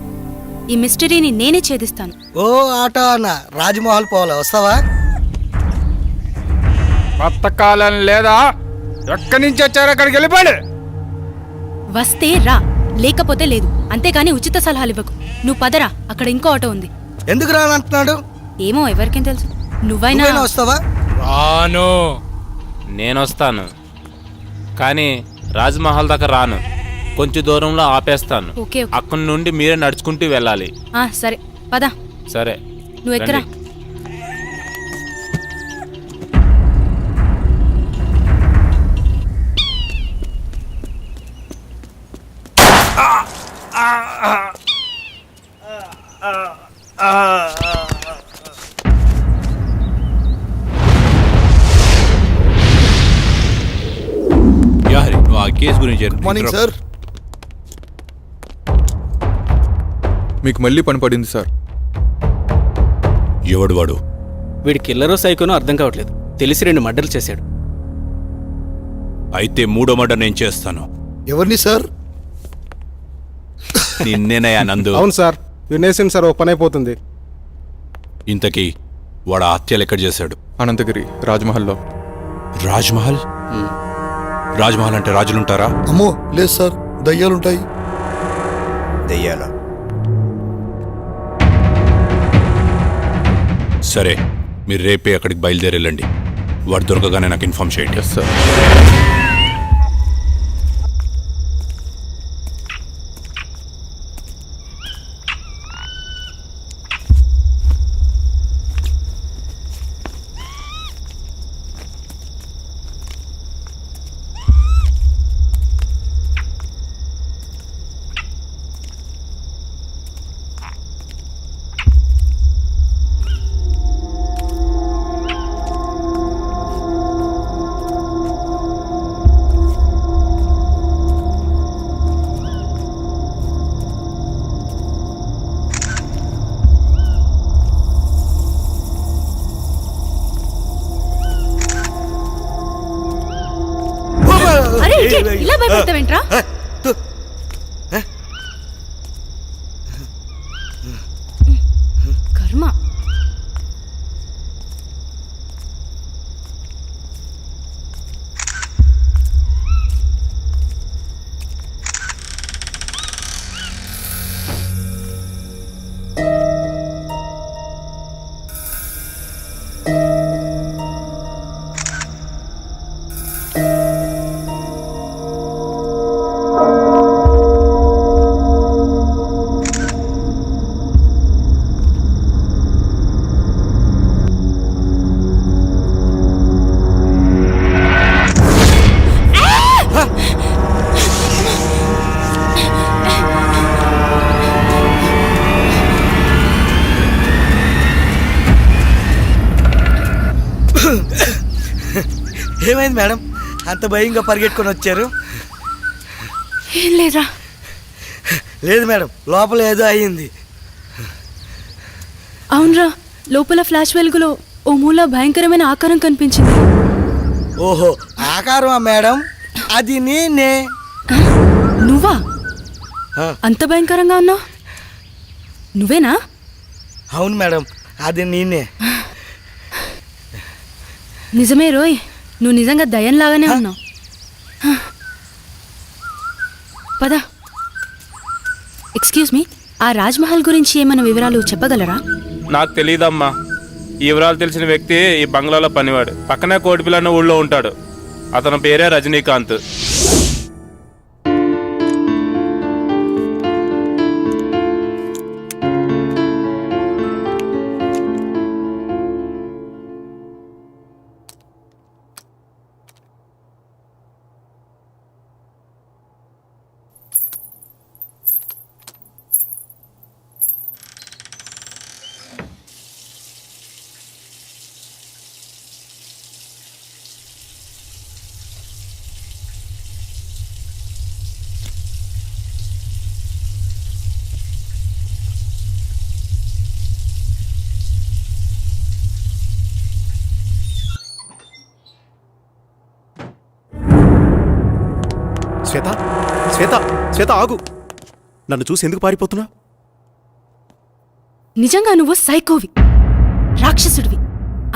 ఈ మిస్టరీని నేనే ఛేదిస్తాను. ఓ ఆటో అన్న, రాజ్మహల్ పోవాలా, వస్తావా? కొత్త కాలం లేదా? ఎక్కడి నుంచి వచ్చారు? అక్కడికి వెళ్ళిపోయాడు. వస్తే రా, లేకపోతే లేదు. అంతేకాని ఉచిత సలహాలు ఇవ్వకు. నువ్వు పదరా, అక్కడ ఇంకో ఆటో ఉంది. ఎందుకు రానంటున్నాడు? ఏమో, ఎవరికేం తెలుసు. నువ్వైనా వస్తావా? రాను. నేనొస్తాను, కానీ రాజ్మహల్ దాకా రాను. కొంచెం దూరంలో ఆపేస్తాను. Okay, okay. అక్కడి నుండి మీరే నడుచుకుంటూ వెళ్ళాలి. సరే, పద. సరే, నువ్వు ఎక్కరా. రండి. నువ్వు ఆ కేసు గురించి మార్నింగ్ సార్. మీకు మళ్ళీ పని పడింది సార్. ఎవడు వాడు? వీడి కిల్లరో సైకోనో అర్థం కావట్లేదు. తెలిసి 2 మర్డర్లు చేశాడు. అయితే 3వ మర్డర్ నేను చేస్తాను. ఎవరిని సార్? నిన్నేనయ్యా నందు. అవును సార్, వినేసింది సార్. ఓ పని అయిపోతుంది. ఇంతకీ వాడు ఆ హత్యలు ఎక్కడ చేశాడు? అనంతగిరి రాజ్మహల్లో. రాజ్మహల్? రాజ్మహల్ అంటే రాజులుంటారా? అమ్మో లేదు సార్, దయ్యాలుంటాయి. దయ్యాల? సరే, మీరు రేపే అక్కడికి బయలుదేరెళ్ళండి. వాడు దొరకగానే నాకు ఇన్ఫార్మ్ చేయండి. Yes sir. అరే ఇడియట్, ఇలా భయపడతావేంట్రా? కర్మ. ఏమైంది మేడం, అంత భయంగా పరిగెట్టుకొని వచ్చారు? ఏం లేదురా. లేదు మేడం, లోపల ఏదో అయ్యింది. అవునరా, లోపల ఫ్లాష్ వెలుగులో ఓ మూల భయంకరమైన ఆకారం కనిపించింది. ఓహో, ఆకారమా మేడం? అది నేనే. నువ్వా? అంత భయంకరంగా ఉన్నావు? నువ్వేనా? అవును మేడం, అది నేనే. నిజమే రోయ్, నువ్వు నిజంగా దయ్యంలాగానే ఉన్నావు. పద. ఎక్స్క్యూజ్ మీ, ఆ రాజ్మహల్ గురించి ఏమైనా వివరాలు చెప్పగలరా? నాకు తెలియదమ్మా. ఈ వివరాలు తెలిసిన వ్యక్తి ఈ బంగ్లాలో పనివాడు. పక్కనే కోటిపిల్ల అన్న ఊళ్ళో ఉంటాడు. అతని పేరే రజనీకాంత్. శ్వేత శ్వేత శ్వేత ఆగు. నన్ను చూసి ఎందుకు పారిపోతున్నా? నిజంగా నువ్వు సైకోవి, రాక్షసుడివి.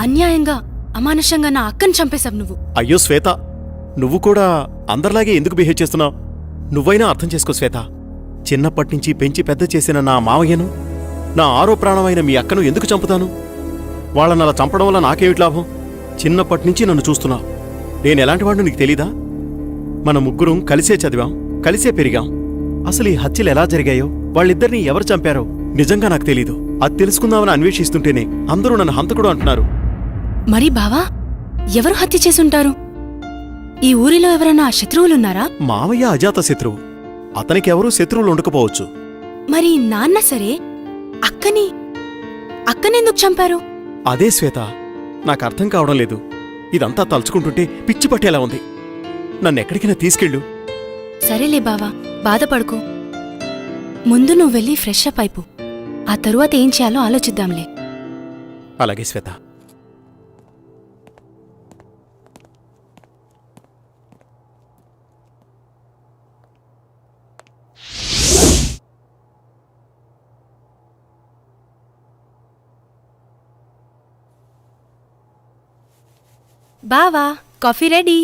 అన్యాయంగా అమానుషంగా నా అక్కని చంపేశావు నువ్వు. అయ్యో శ్వేత, నువ్వు కూడా అందరిలాగే ఎందుకు బిహేవ్ చేస్తున్నావు? నువ్వైనా అర్థం చేసుకో శ్వేత. చిన్నప్పటినుంచి పెంచి పెద్ద చేసిన నా మావయ్యను, నా ఆరో ప్రాణమైన మీ అక్కను ఎందుకు చంపుతాను? వాళ్ళని అలా చంపడం వల్ల నాకేమిటి లాభం? చిన్నప్పటినుంచి నన్ను చూస్తున్నావు. నేను ఎలాంటి వాడిని నీకు తెలీదా? మన ముగ్గురం కలిసే చదివాం, కలిసే పెరిగాం. అసలు ఈ హత్యలు ఎలా జరిగాయో, వాళ్ళిద్దరినీ ఎవరు చంపారో నిజంగా నాకు తెలీదు. అది తెలుసుకుందామని అన్వేషిస్తుంటేనే అందరూ నన్ను హంతకుడు అంటున్నారు. మరి బావా, ఎవరు హత్య చేసుంటారు? ఈ ఊరిలో ఎవరైనా శత్రువులున్నారా? మావయ్య అజాత శత్రువు. అతనికెవరూ శత్రువులు ఉండకపోవచ్చు. మరి నాన్న సరే, అక్కనెందుకు చంపారు? అదే శ్వేత, నాకు అర్థం కావడం లేదు. ఇదంతా తలుచుకుంటుంటే పిచ్చి పట్టేలా ఉంది. నన్నెక్కడికైనా తీసుకెళ్ళు. సరేలే బావా, బాధపడుకో. ముందు నువ్వు వెళ్ళి ఫ్రెష్ అప్ అయిపో. ఆ తరువాత ఏం చేయాలో ఆలోచిద్దాంలే. అలాగే శ్వేత. బావా, కాఫీ రెడీ.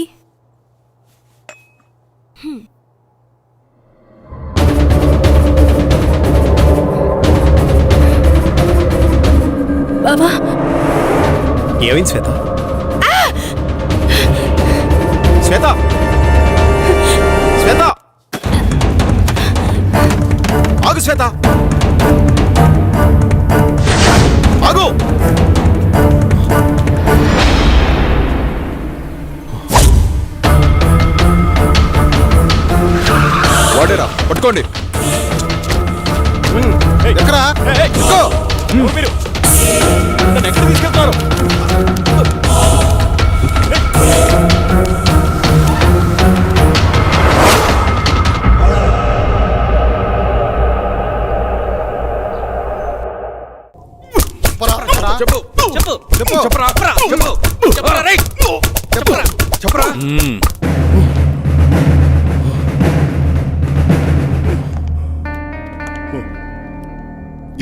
బావా, ఏమైంది శ్వేత? శ్వేత శ్వేత ఆగు. శ్వేత ఆగు. వాడేరా, పట్టుకోండి. ఎక్కడా? మీరు నన్ను ఎక్కడ తీసుకెళ్తారు? చెప్పు చెప్పు చెప్పు చెప్పరా చెప్పు చెప్పరా రేయ్ చెప్పరా చెప్పరా.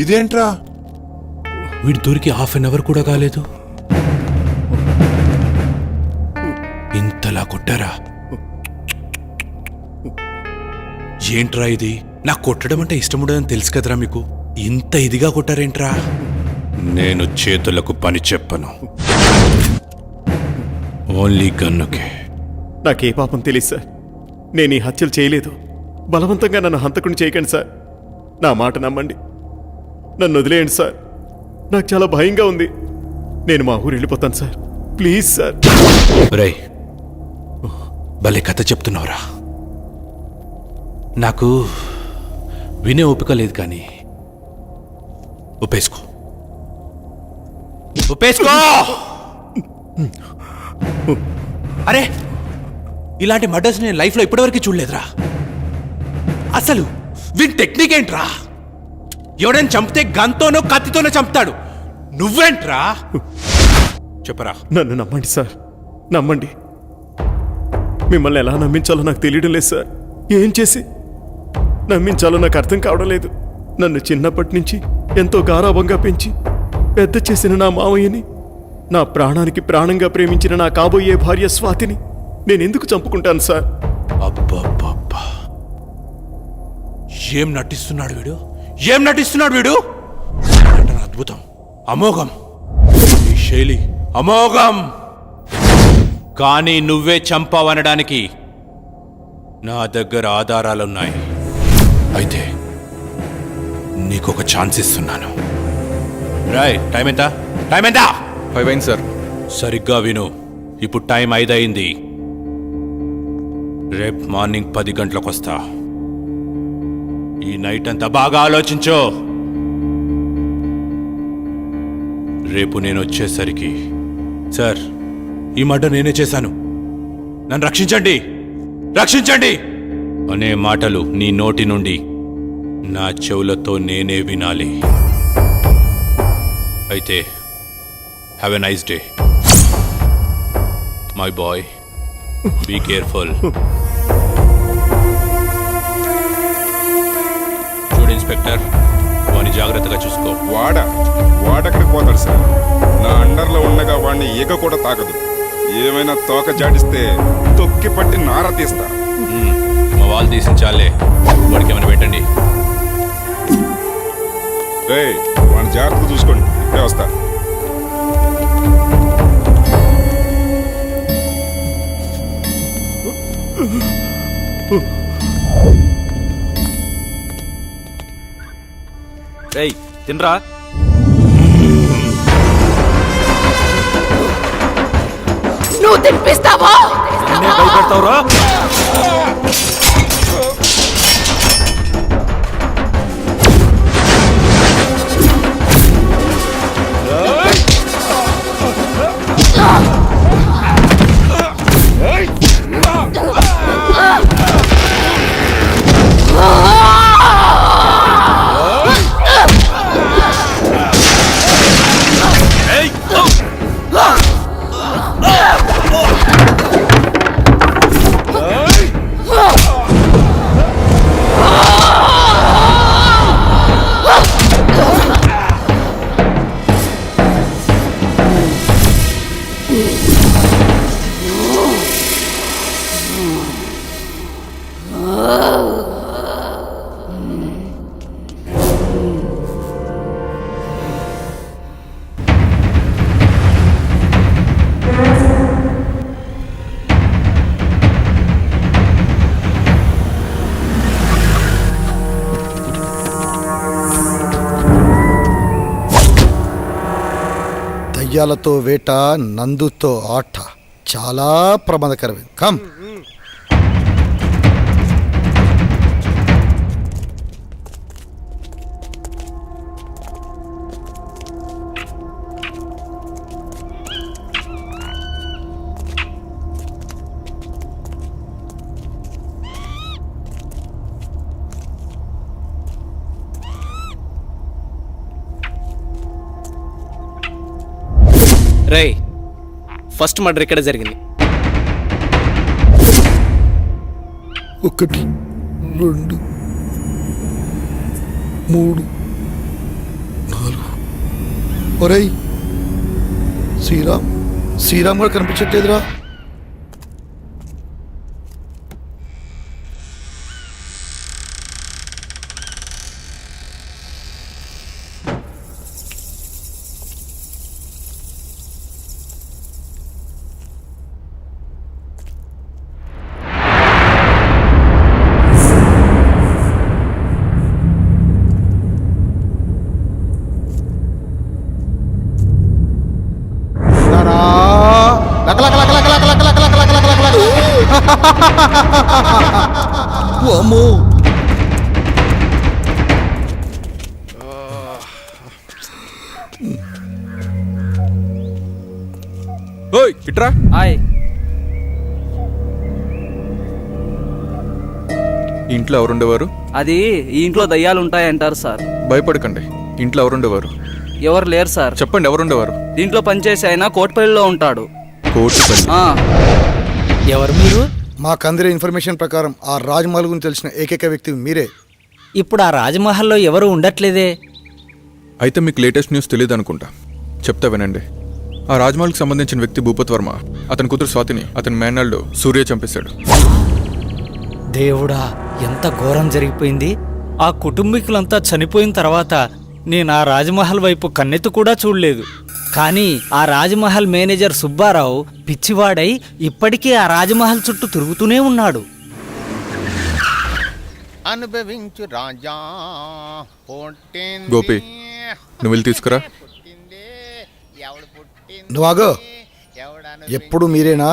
ఇదేంట్రా? వీడి దొరికి హాఫ్ అన్ అవర్ కూడా కాలేదు, ఇంతలా కొట్టారా? ఏంట్రా ఇది? నాకు కొట్టడం అంటే ఇష్టం ఉండదని తెలుసు కదరా మీకు, ఇంత ఇదిగా కొట్టారేంట్రా? నేను చేతులకు పని చెప్పను, ఓన్లీ గన్నుకే. నాకే పాపం తెలియదు సార్. నేను ఈ హత్యలు చేయలేదు. బలవంతంగా నన్ను హంతకుని చేయకండి సార్. నా మాట నమ్మండి. నన్ను వదిలేయండి సార్. నాకు చాలా భయంగా ఉంది. నేను మా ఊరు వెళ్ళిపోతాను సార్. Please sir. రే, భలే కథ చెప్తున్నావురా. నాకు వినే ఓపిక లేదు, కానీ ఒప్పేసుకో. అరే, ఇలాంటి మర్డర్స్ నేను లైఫ్లో ఇప్పటివరకు చూడలేదురా. అసలు వీని టెక్నిక్ ఏంట్రా? ఎవడైనా చంపితే గన్తోనో కత్తితోనో చంపుతాడు, నువ్వేంట్రా? చెప్పరా. నన్ను నమ్మండి సార్, నమ్మండి. మిమ్మల్ని ఎలా నమ్మించాలో నాకు తెలియడం లేదు సార్. ఏం చేసి నమ్మించాలో నాకు అర్థం కావడం లేదు. నన్ను చిన్నప్పటి నుంచి ఎంతో గారాబంగా పెంచి పెద్ద చేసిన నా మావయ్యని, నా ప్రాణానికి ప్రాణంగా ప్రేమించిన నా కాబోయే భార్య స్వాతిని నేనెందుకు చంపుకుంటాను సార్? అబ్బబ్బబ్బా, ఏం నటిస్తున్నాడు వీడు, ఏం నటిస్తున్నాడు వీడు! అద్భుతం, అమోఘం, ఈ శైలి అమోఘం. కానీ నువ్వే చంపావనడానికి నా దగ్గర ఆధారాలున్నాయి. అయితే నీకొక ఛాన్స్ ఇస్తున్నాను. రాయ్, టైం ఎంత? 5 అయింది సార్. సరిగ్గా విను, ఇప్పుడు టైం 5 అయింది. రేపు మార్నింగ్ 10 గంటలకు వస్తా. ఈ నైట్ అంతా బాగా ఆలోచించో. రేపు నేను వచ్చేసరికి, సార్ ఈ మర్డర్ నేనే చేశాను, నన్ను రక్షించండి, రక్షించండి అనే మాటలు నీ నోటి నుండి నా చెవులతో నేనే వినాలి. అయితే have a nice day my boy, be careful. Inspector వాని జాగ్రత్తగా చూసుకో. వాడెక్కడికి పోతాడు సార్? నా అండర్లో ఉండగా వాడిని ఈగ కూడా తాకదు. ఏమైనా తోక జాడిస్తే తొక్కి పట్టి నార తీస్తా. మా వాళ్ళు తీసించాలే, వాడికి ఏమైనా పెట్టండి. వాడిని జాగ్రత్తగా చూసుకోండి. ఇప్పుడే వస్తా. తినరా. నువ్వు తినిపిస్తావా? భయపెడతావురా? దయ్యాలతో వేట, నందుతో ఆట చాలా ప్రమాదకరమైంది. కమ్. రేయ్, ఫస్ట్ మర్డర్ ఇక్కడ జరిగింది. 1 2 3 4. ఒరేయ్, శ్రీరామ్ కూడా కనిపించట్లేదురా. అమ్మో, ఓయ్ ఇట్రా. ఇంట్లో ఎవరుండేవారు? అది ఈ ఇంట్లో దయ్యాలు ఉంటాయంటారు సార్. భయపడకండి, ఇంట్లో ఎవరుండేవారు? ఎవరు లేరు సార్. చెప్పండి, ఎవరుండేవారు? దీంట్లో పనిచేసి ఆయన కోటిపల్లిలో ఉంటాడు. కోటిపల్లి? ఎవరు మీరు? మాకు అందిన ఇన్ఫర్మేషన్ ప్రకారం ఆ రాజ్మహల్ గురించి తెలిసిన ఏకైక వ్యక్తి మీరే. ఇప్పుడు ఆ రాజమహల్లో ఎవరు ఉండట్లేదే. అయితే మీకు లేటెస్ట్ న్యూస్ తెలియదు అనుకుంటా. చెప్తా వినండి. ఆ రాజ్మహల్కి సంబంధించిన వ్యక్తి భూపత్ వర్మ, అతని కూతురు స్వాతిని అతని మేనల్డ్ సూర్య చంపేశాడు. దేవుడా, ఎంత ఘోరం జరిగిపోయింది. ఆ కుటుంబీకులంతా చనిపోయిన తర్వాత నేను ఆ రాజమహల్ వైపు కన్నెత్తు కూడా చూడలేదు. కానీ ఆ రాజమహల్ మేనేజర్ సుబ్బారావు పిచ్చివాడై ఇప్పటికీ ఆ రాజమహల్ చుట్టూ తిరుగుతూనే ఉన్నాడు. అనుభవించు రాజా. గోపి, నువ్వు వెళ్ళి తీసుకురా. నువ్వాగో, ఎప్పుడు మీరేనా?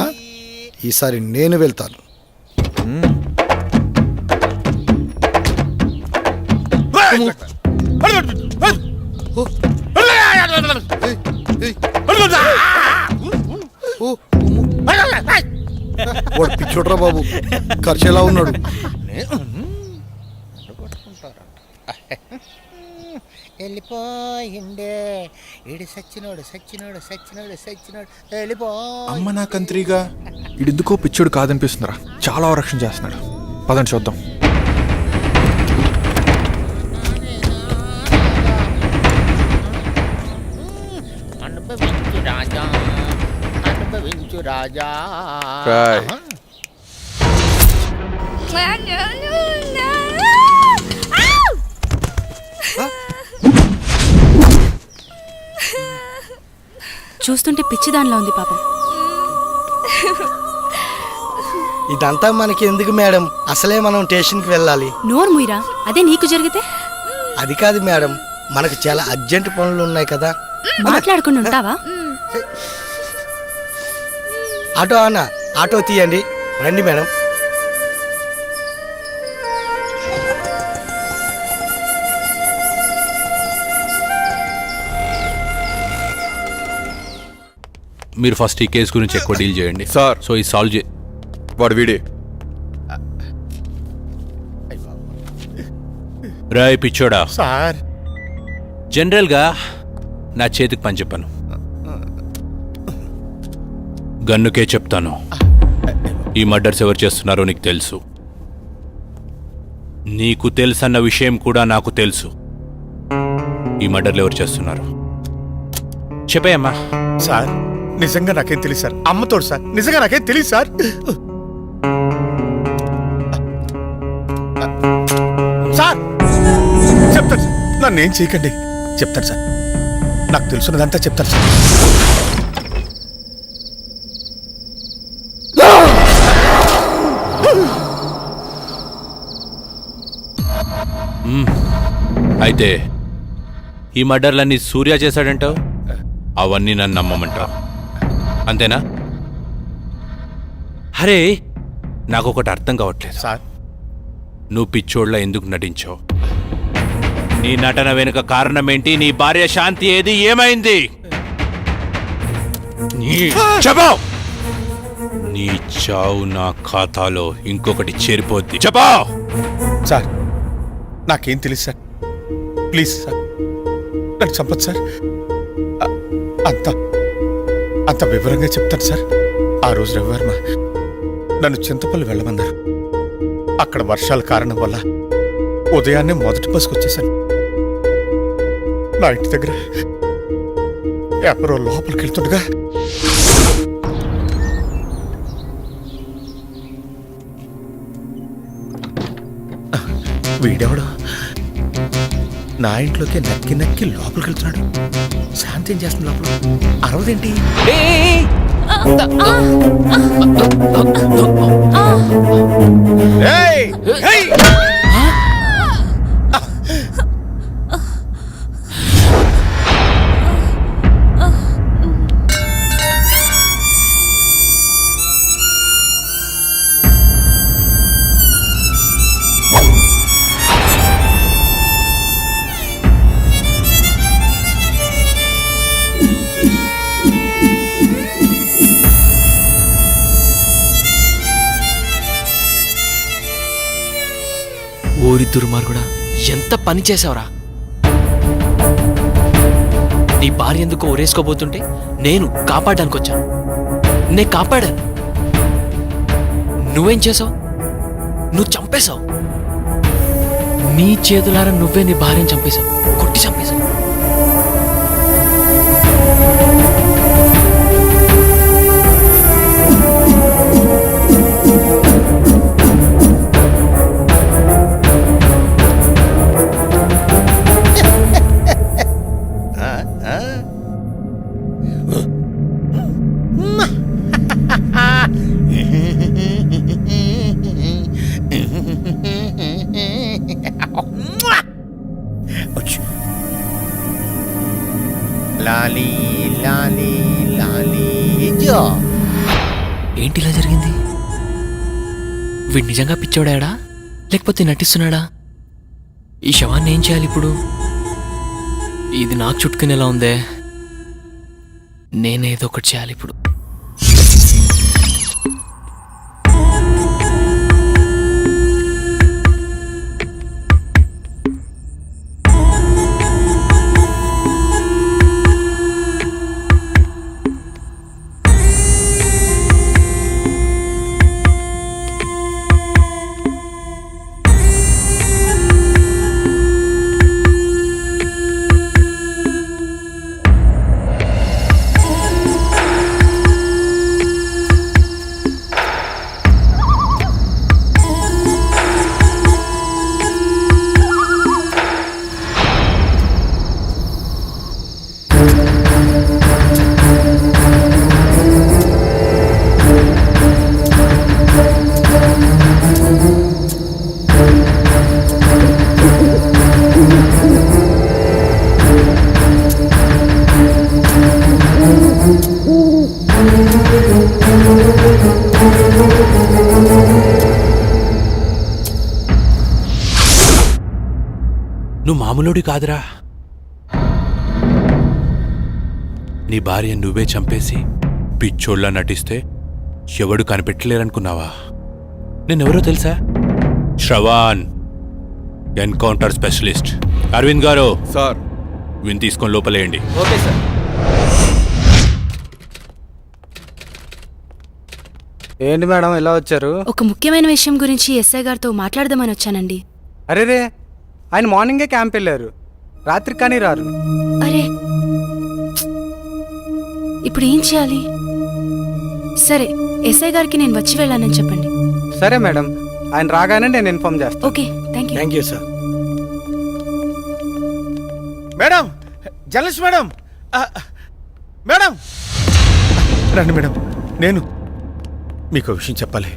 ఈసారి నేను వెళ్తాను. వాడు పిచ్చోడ్రా బాబు, ఖర్చేలా ఉన్నాడు. వెళ్ళిపోయిండే ఇడి సచ్చినోడు సచ్చినోడు సచ్చినోడు సచ్చినోడు వెళ్ళిపో. అమ్మ నా కంత్రిగా, ఇడెందుకో పిచ్చోడు కాదనిపిస్తుందిరా. చాలా రక్షణ చేస్తున్నాడు. పదండి చూద్దాం. రాజా అనుభవించు రాజా. రాయ్. చూస్తుంటే పిచ్చిదానిలా ఉంది పాపం. ఇదంతా మనకి ఎందుకు మేడం, అసలే మనం స్టేషన్కి వెళ్ళాలి. నోరు ముయిరా, అదే నీకు జరిగితే? అది కాదు మేడం, మనకు చాలా అర్జెంట్ పనులు ఉన్నాయి కదా. మాట్లాడుకుని ఉంటావా? ఆటో అన్న, ఆటో తీయండి. రండి మేడం. మీరు ఫస్ట్ ఈ కేసు గురించి ఎక్కువ డీల్ చేయండి సార్. సో ఈ సాల్వ్ చే వాడు వీడే. రాయ్ పిచ్చోడా సార్. జనరల్గా నా చేతికి పని చెప్పాను, గన్నుకే చెప్తాను. ఈ మర్డర్స్ ఎవరు చేస్తున్నారో నీకు తెలుసు, నీకు తెలుసన్న విషయం కూడా నాకు తెలుసు. ఈ మర్డర్లు ఎవరు చేస్తున్నారు చెప్పేయమ్మా. సార్ నిజంగా నాకేం తెలియదు సార్. అమ్మతోడు సార్, నిజంగా నాకేం తెలియదు సార్. సార్ చెప్తాను సార్, నన్ను ఏం చేయకండి. చెప్తాను సార్, నాకు తెలుసున్నదంతా చెప్తాను సార్. అయితే ఈ మర్డర్లన్నీ సూర్య చేశాడంటావు, అవన్నీ నన్ను నమ్మమంటావు అంతేనా? అరే నాకొకటి అర్థం కావట్లేదు సార్. నువ్వు పిచ్చోళ్ళ ఎందుకు నటించావు? నీ నటన వెనుక కారణం ఏంటి? నీ భార్య శాంతి ఏది, ఏమైంది? చెప్పు. నీ చావు నా ఖాతాలో ఇంకొకటి చేరిపోద్ది. చెప్పు. సార్ నాకేం తెలియదు సార్, ప్లీజ్ సార్ నన్ను చంపదు సార్. అంత వివరంగా చెప్తాను సార్. ఆ రోజు రవివర్మ నన్ను చింతపల్లి వెళ్ళమన్నారు. అక్కడ వర్షాల కారణం వల్ల ఉదయాన్నే మొదటి బస్సుకు వచ్చేసాను. నా ఇంటి దగ్గర ఎవరో లోపలికి వెళ్తుండగా వీడెవడో నా ఇంట్లోకి నక్కి నక్కి లోపలికి వెళ్తున్నాడు. శాంతి ఏం చేస్తుంది లోపల? అరవదేంటి? ఓరి దుర్మార్గుడా, ఎంత పని చేసావురా! నీ భార్య ఎందుకు ఓరేసుకోబోతుంటే నేను కాపాడడానికి వచ్చాను. నేను కాపాడాను. నువ్వేం చేసావు? నువ్వు చంపేశావు. నీ చేతులారా నువ్వే నీ భార్యను చంపేశావు, కొట్టి చంపేశావు. లాలీ లాలీ లాలీ జో. ఏంటి ఇలా జరిగింది? వీడు నిజంగా పిచ్చోడాడా లేకపోతే నటిస్తున్నాడా? ఈ శవాన్ని ఏం చేయాలి ఇప్పుడు? ఇది నాకు చుట్టుకునేలా ఉందే. నేనేదో ఒకటి చేయాలి ఇప్పుడు. మామూలుడి కాదురా. నీ భార్య నువ్వే చంపేసి పిచ్చోళ్ళ నటిస్తే ఎవడు కనిపెట్టలేరనుకున్నావా? నేనెవరో తెలుసా? Shravan, encounter specialist. అరవింద్ గారు సార్, విని తీసుకొని లోపలేయండి. Okay sir. ఏంటి మేడం ఎలా వచ్చారు? ఒక ముఖ్యమైన విషయం గురించి ఎస్ఐ గారితో మాట్లాడదామని వచ్చానండి. అరే రే, ఆయన మార్నింగే క్యాంప్ వెళ్ళారు, రాత్రికి కానీ రారు. అరే, ఇప్పుడు ఏం చేయాలి? సరే, ఎస్ఐ గారికి నేను వచ్చి వెళ్ళానని చెప్పండి. సరే మేడం, ఆయన రాగానే నేను ఇన్ఫార్మ్ చేస్తాను. Okay, thank you. Thank you sir. Madam, journalist madam, madam రండి మేడం. నేను మీకు విషయం చెప్పాలి.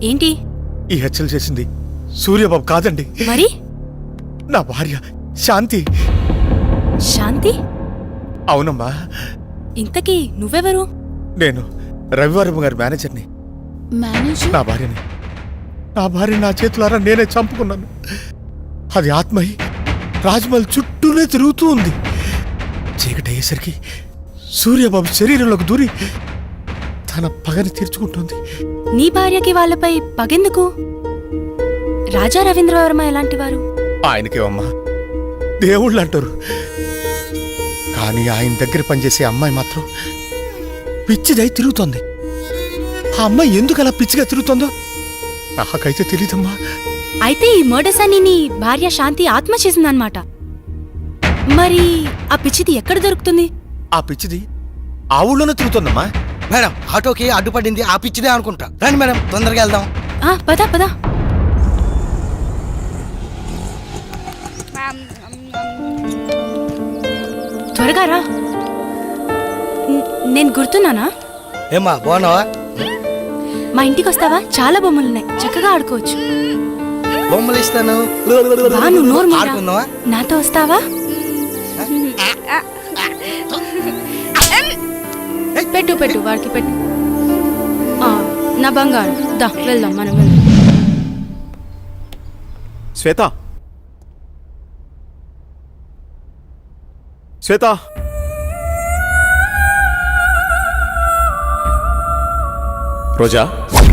ఏంటి? ఈ హత్యలు చేసింది సూర్యబాబు కాదండి, మరి నా భార్య శాంతి. శాంతి? అవునమ్మా. ఇంతకీ నువ్వెవరు? నేను రవివారం గారి మేనేజర్ని. మేనేజర్? నా భార్య నా చేతులారా నేనే చంపుకున్నాను. అది ఆత్మహి రాజ్మహల్ చుట్టూనే తిరుగుతూ ఉంది. చీకటి అయ్యేసరికి సూర్యబాబు శరీరంలోకి దూరి తన పగని తీర్చుకుంటుంది. నీ భార్యకి వాళ్ళపై పగెందుకు? రాజా రవీంద్రవర్మ ఎలాంటి వారు? ఆయనకేమమ్మా దేవుళ్ళు అంటారు, కానీ ఆయన దగ్గర పనిచేసే అమ్మాయి మాత్రం పిచ్చిదై తిరుగుతోంది. ఆ అమ్మాయి ఎందుకు అలా పిచ్చిగా తిరుగుతోందో నాకైతే తెలీదమ్మా. అయితే ఈ మర్డర్స్ అని నీ భార్య శాంతి ఆత్మ చేసిందన్నమాట. మరి ఆ పిచ్చిది ఎక్కడ దొరుకుతుంది? ఆ పిచ్చిది ఆ ఊళ్ళోనే తిరుగుతోందమ్మా. మేడం, ఆటోకి అడ్డుపడింది ఆ పిచ్చిదే అనుకుంటా. రండి మేడం, తొందరగా వెళ్దాం. పద పద. త్వరగా రా. నేను గుర్తున్నానా? ఏమ్మా, బాగున్నావా? మా ఇంటికి వస్తావా? చాలా బొమ్మలున్నాయి, చక్కగా ఆడుకోవచ్చు. బొమ్మలు ఇస్తాను, బాను, నోరు మూయరా. ఆడుకుందావా? నాతో వస్తావా? పెట్టు పెట్టు, వాడికి పెట్టు. నా బంగారు, దా వెళ్దాం, మనం వెళ్దాం. శ్వేత, శ్వేత, రోజా,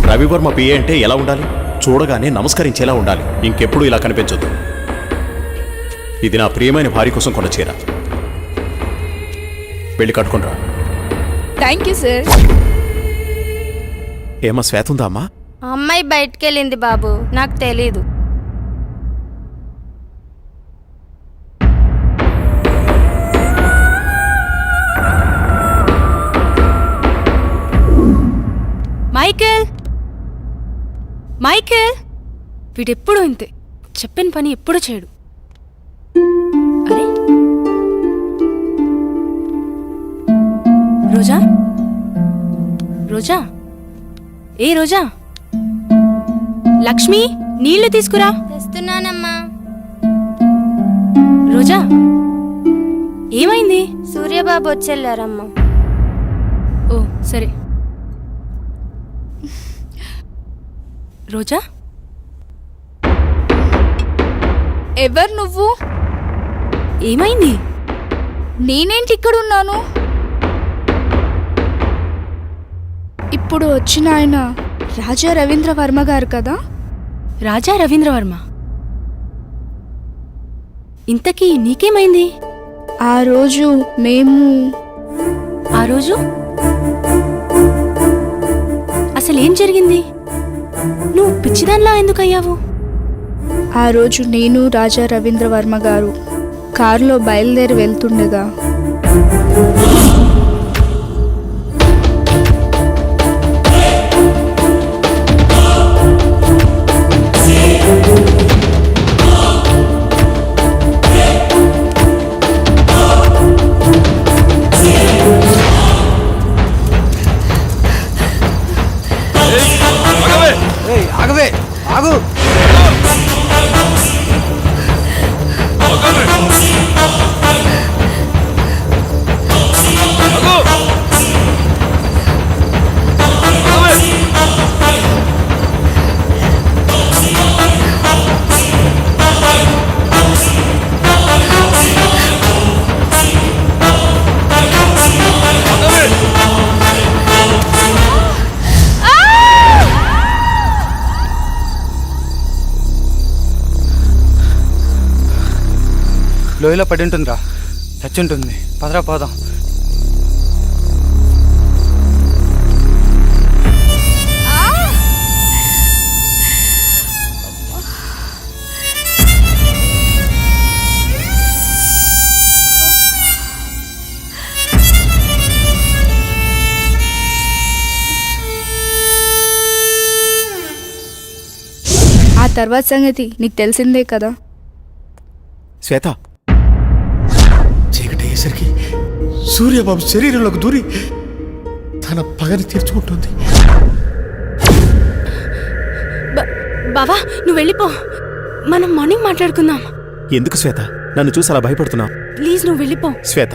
రవివర్మ పిఏ అంటే ఎలా ఉండాలి? చూడగానే నమస్కరించేలా ఉండాలి. ఇంకెప్పుడు ఇలా కనిపించొద్దు. ఇది నా ప్రియమైన భార్య కోసం కొన్న చీర. వెళ్ళి కట్టుకుంటా. Thank you sir. ఏమా శ్వేత ఉందా అమ్మా? అమ్మాయి బయటకెళ్ళింది బాబు, నాకు తెలీదు. మైకేల్, మైకేల్, వీడెప్పుడు ఇంతే, చెప్పిన పని ఎప్పుడు చేయడు. అరే రోజా, రోజా, ఏ రోజా, లక్ష్మి, నీళ్లు తీసుకురా. తెస్తున్నానమ్మా. రోజా, ఏమైంది? సూర్యబాబు వచ్చెళ్ళారమ్మా. ఓ సరే. రోజా, ఎవరు నువ్వు? ఏమైంది? నేనేంటి ఇక్కడున్నాను? ఇప్పుడు వచ్చిన ఆయన రాజా రవీంద్రవర్మ గారు కదా? రాజా రవీంద్రవర్మ. ఇంతకీ నీకేమైంది? ఆ రోజు ఆ రోజు అసలేం జరిగింది? నువ్వు పిచ్చిదాన్లా ఎందుకయ్యావు? ఆ రోజు నేను రాజా రవీంద్రవర్మ గారు కారులో బయలుదేరి వెళ్తుండగా ఆగవే, ఆగు. లోయలో పడి ఉంటుందిరా, చచ్చి ఉంటుంది. పదరా పోదాం. ఆ తర్వాత సంగతి నీకు తెలిసిందే కదా. శ్వేత, చీకటి అయ్యేసరికి సూర్యబాబు శరీరంలోకి దూరి తన పగని తీర్చుకుంటుంది. బావా నువ్వు వెళ్ళిపో, మనం మార్నింగ్ మాట్లాడుకుందాం. ఎందుకు శ్వేత నన్ను చూసి అలా భయపడుతున్నావు? ప్లీజ్ నువ్వు వెళ్ళిపో. శ్వేత,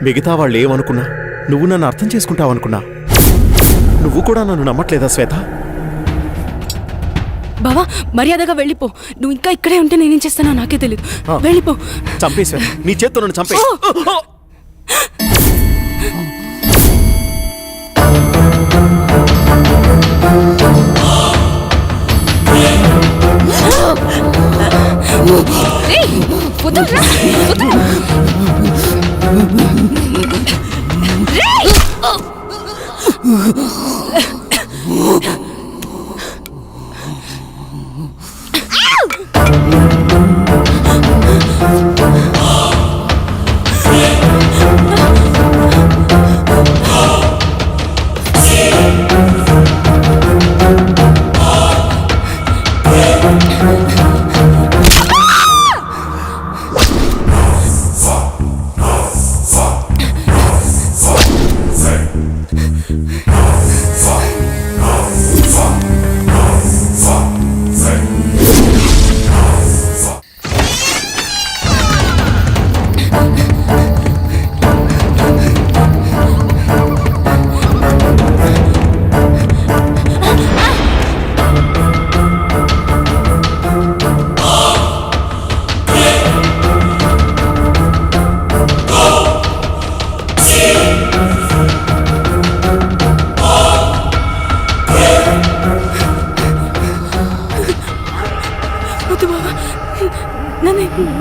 మిగతా వాళ్ళు ఏమనుకున్నా నువ్వు నన్ను అర్థం చేసుకుంటావనుకున్నా. నువ్వు కూడా నన్ను నమ్మట్లేదా శ్వేత? బావా మర్యాదగా వెళ్ళిపో. నువ్వు ఇంకా ఇక్కడే ఉంటే నేనేం చేస్తానో నాకే తెలియదు. వెళ్ళిపో. చంపే శ్వేత, నీ చేత్తో నన్ను చంపే.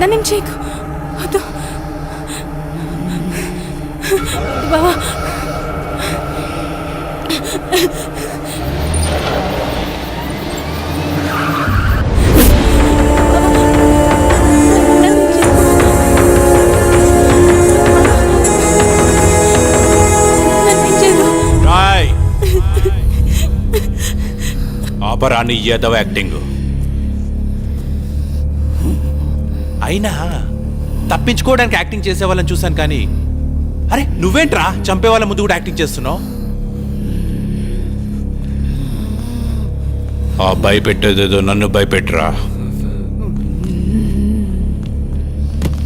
నన్నేం చేయకు. వద్దు బావా. ఆపరాని ఏదో యాక్టింగ్. అయినా తప్పించుకోవడానికి యాక్టింగ్ చేసే వాళ్ళని చూశాను కానీ, అరే నువ్వేంట్రా చంపే వాళ్ళ ముందు కూడా యాక్టింగ్ చేస్తున్నావు? ఆ భయపెట్టేదేదో నన్ను భయపెట్టరా.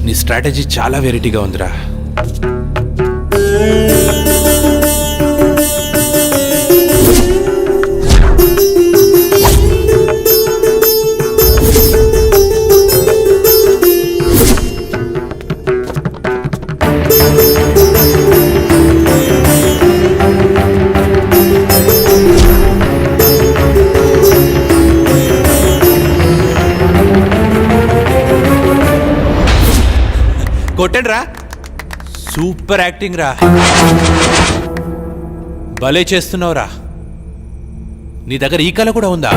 నీ స్ట్రాటజీ చాలా వెరైటీగా ఉందిరా. కొట్టండి రా, సూపర్ యాక్టింగ్ రా, భలే చేస్తున్నావురా. నీ దగ్గర ఈ కళ కూడా ఉందా?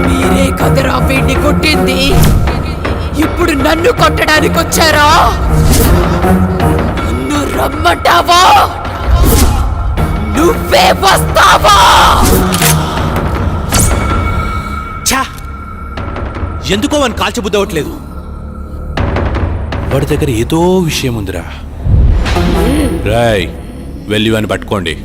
మీరే కదరా వీడిని కొట్టింది, ఇప్పుడు నన్ను కొట్టడానికి వచ్చారా? నన్ను రమ్మంటావా? నువ్వే వస్తావా? ఛా, ఎందుకో వాడిని కాల్చబుద్ధి అవ్వట్లేదు. వాడి దగ్గర ఏదో విషయం ఉందిరా. రాయ్, వెళ్ళి వాడిని పట్టుకోండి.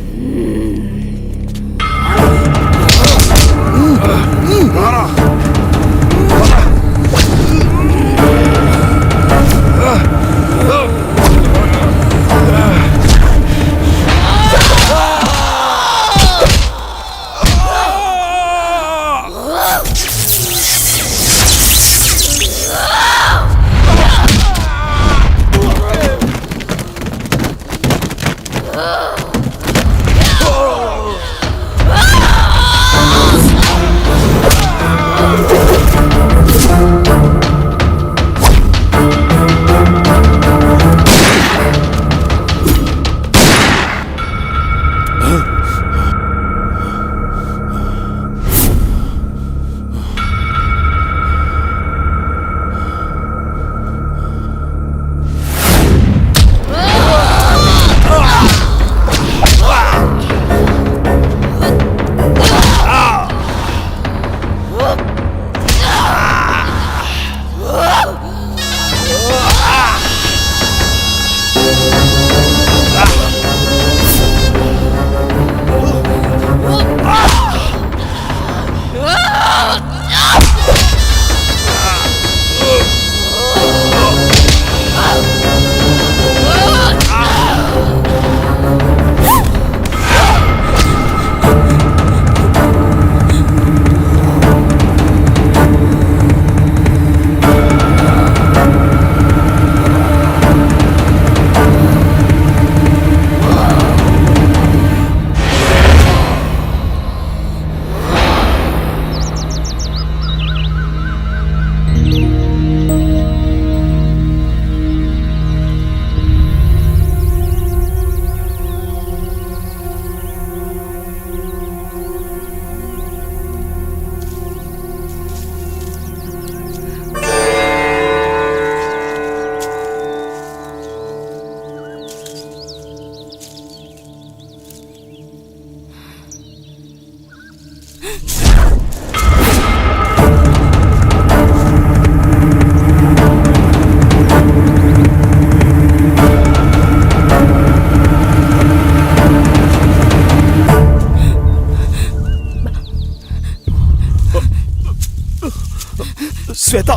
శ్వేత,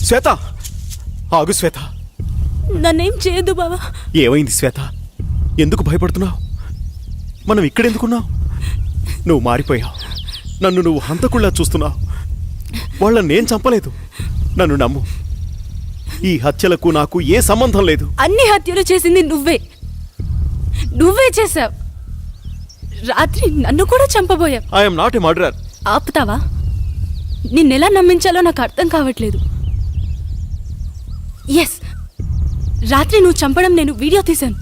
శ్వేత, ఆగు శ్వేత. నన్నేం చేయొద్దు బావా. ఏమైంది శ్వేత? ఎందుకు భయపడుతున్నావు? మనం ఇక్కడెందుకున్నావు? నువ్వు మారిపోయావు. నన్ను నువ్వు హంతకుళ్ళా చూస్తున్నావు. వాళ్ళని నేను చంపలేదు. నన్ను నమ్ము. ఈ హత్యలకు నాకు ఏ సంబంధం లేదు. అన్ని హత్యలు చేసింది నువ్వే చేశావు. రాత్రి నన్ను కూడా చంపబోయావు. I'm not a murderer. ఆపుతావా? నిన్నెలా నమ్మించాలో నాకు అర్థం కావట్లేదు. ఎస్, రాత్రి నువ్వు చంపడం నేను వీడియో తీశాను.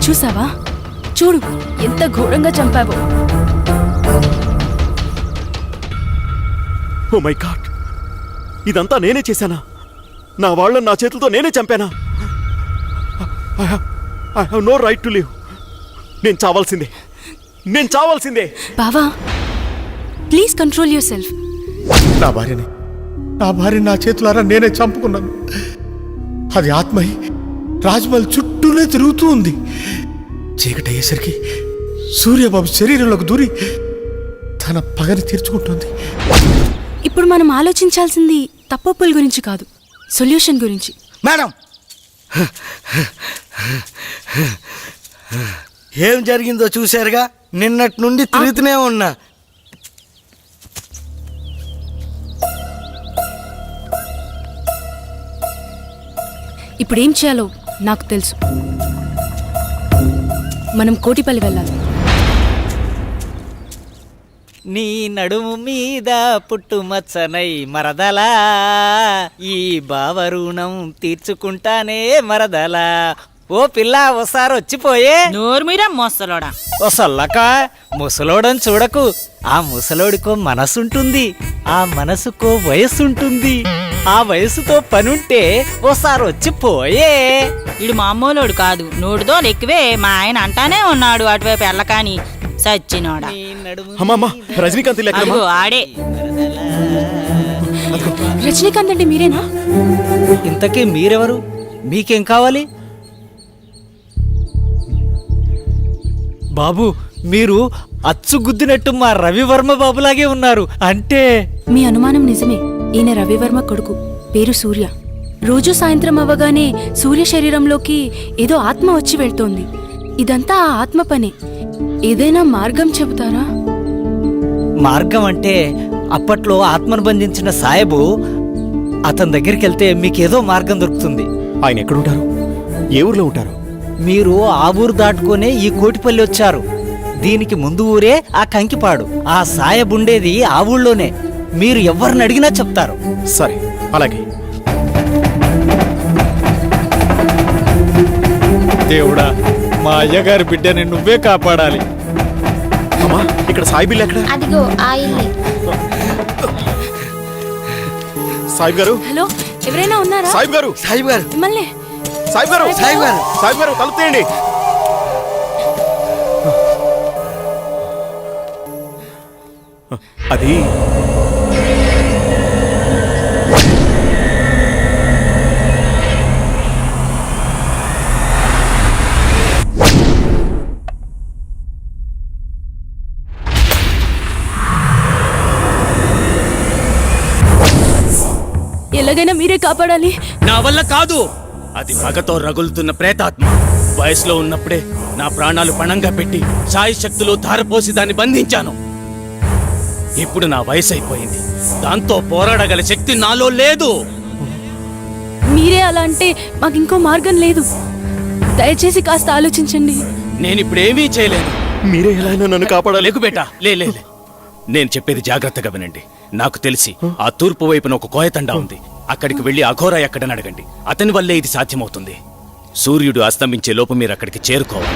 చూసావా? చూడు ఎంత ఘోరంగా చంపావో. ఓ మై గాడ్, ఇదంతా నేనే చేశానా? నా వాళ్ళని నా చేతులతో నేనే చంపానా? I have no right to live. నేను చావాల్సిందే. బావా, ప్లీజ్ కంట్రోల్ యువర్ సెల్ఫ్. నా భార్యని నా చేతులారా నేనే చంపుకున్నాను. అది ఆత్మయి రాజ్మహల్ చుట్టూనే తిరుగుతూ ఉంది. చీకటి అయ్యేసరికి సూర్యబాబు శరీరంలోకి దూరి తన పగని తీర్చుకుంటుంది. ఇప్పుడు మనం ఆలోచించాల్సింది తప్పొప్పుల గురించి కాదు, సొల్యూషన్ గురించి. మేడం, ఏం జరిగిందో చూశారుగా. నిన్నటి నుండి తిరుగుతూనే ఉన్నా. ఇప్పుడేం చేయాలో నాకు తెలుసు. మనం కోటిపల్లి వెళ్ళాలి. నీ నడుము మీద పుట్టుమచ్చనై మరదలా, ఈ బావరుణం తీర్చుకుంటానే మరదలా. ఓ పిల్ల, ఓసారి వచ్చిపోయే. నోరు మీరా మోసలోడా. ఓ సల్లక, ముసలోడని చూడకు. ఆ ముసలోడికో మనసుంటుంది, ఆ మనసుకో వయసుంటుంది. ఆ వయసుతో పనుంటే ఓసారి వచ్చిపోయే. ఇడు మామూలోడు కాదు, నోడుదో ఎక్కువే. మా ఆయన అంటానే ఉన్నాడు అటువైపు వెళ్ళకాని. సచ్చినోడా. అమ్మమ్మ, రజనీకాంత్ అదిగో ఆడే. రజనీకాంత్ అంటే మీరేనా? ఇంతకీ మీరెవరు? మీకేం కావాలి? బాబు, మీరు అచ్చుగుద్దినట్టు మా రవివర్మ బాబులాగే ఉన్నారు. అంటే మీ అనుమానం నిజమే. ఈయన రవివర్మ కొడుకు, పేరు సూర్య. రోజు సాయంత్రం అవ్వగానే సూర్య శరీరంలోకి ఏదో ఆత్మ వచ్చి వెళ్తోంది. ఇదంతా ఆ ఆత్మ పనే. ఏదైనా మార్గం చెబుతారా? మార్గం అంటే అప్పట్లో ఆత్మను బంధించిన సాయబు, అతని దగ్గరికి వెళ్తే మీకేదో మార్గం దొరుకుతుంది. ఆయన ఎక్కడుంటారు? ఏ ఊర్లో ఉంటారు? మీరు ఆ ఊరు దాటుకునే ఈ కోటిపల్లి వచ్చారు. దీనికి ముందు ఊరే ఆ కంకిపాడు. ఆ సాయబుండేది ఆ ఊళ్ళోనే. మీరు ఎవరిని అడిగినా చెప్తారు. సరే, అలాగే. దేవుడా, మా అయ్యగారి బిడ్డని నువ్వే కాపాడాలి. అమ్మా, ఇక్కడ సాయి బిల్లు ఎక్కడ? అదిగో ఆ ఇల్లే. సాయిబ్ గారు. హలో, ఎవరైనా ఉన్నారా? సాయిబ్ గారు. మిమ్మల్ని. సాయిబ్ గారు, తలుపు తీయండి. అది ఎలాగైనా మీరే కాపాడాలి. నా వల్ల కాదు. అది పగతో రగులుతున్న ప్రేతాత్మ. వయసులో ఉన్నప్పుడే నా ప్రాణాలు పణంగా పెట్టి సాయి శక్తులు ధారపోసి దాన్ని బంధించాను. ఇప్పుడు నా వయసు అయిపోయింది. దాంతో పోరాడగల శక్తి నాలో లేదు. మీరే అలా అంటే మాకు ఇంకో మార్గం లేదు. దయచేసి కాస్త ఆలోచించండి. నేనిప్పుడేమీ చేయలేను. మీరే ఎలా అయినా నన్ను కాపాడాలి. లేకు బేటా, లే. నేను చెప్పేది జాగ్రత్తగా వినండి. నాకు తెలిసి ఆ తూర్పు వైపున ఒక కోయతండా ఉంది. అక్కడికి వెళ్లి అఘోరా ఎక్కడని అడగండి. అతని వల్లే ఇది సాధ్యమవుతుంది. సూర్యుడు అస్తమించే లోపు మీరు అక్కడికి చేరుకోవాలి.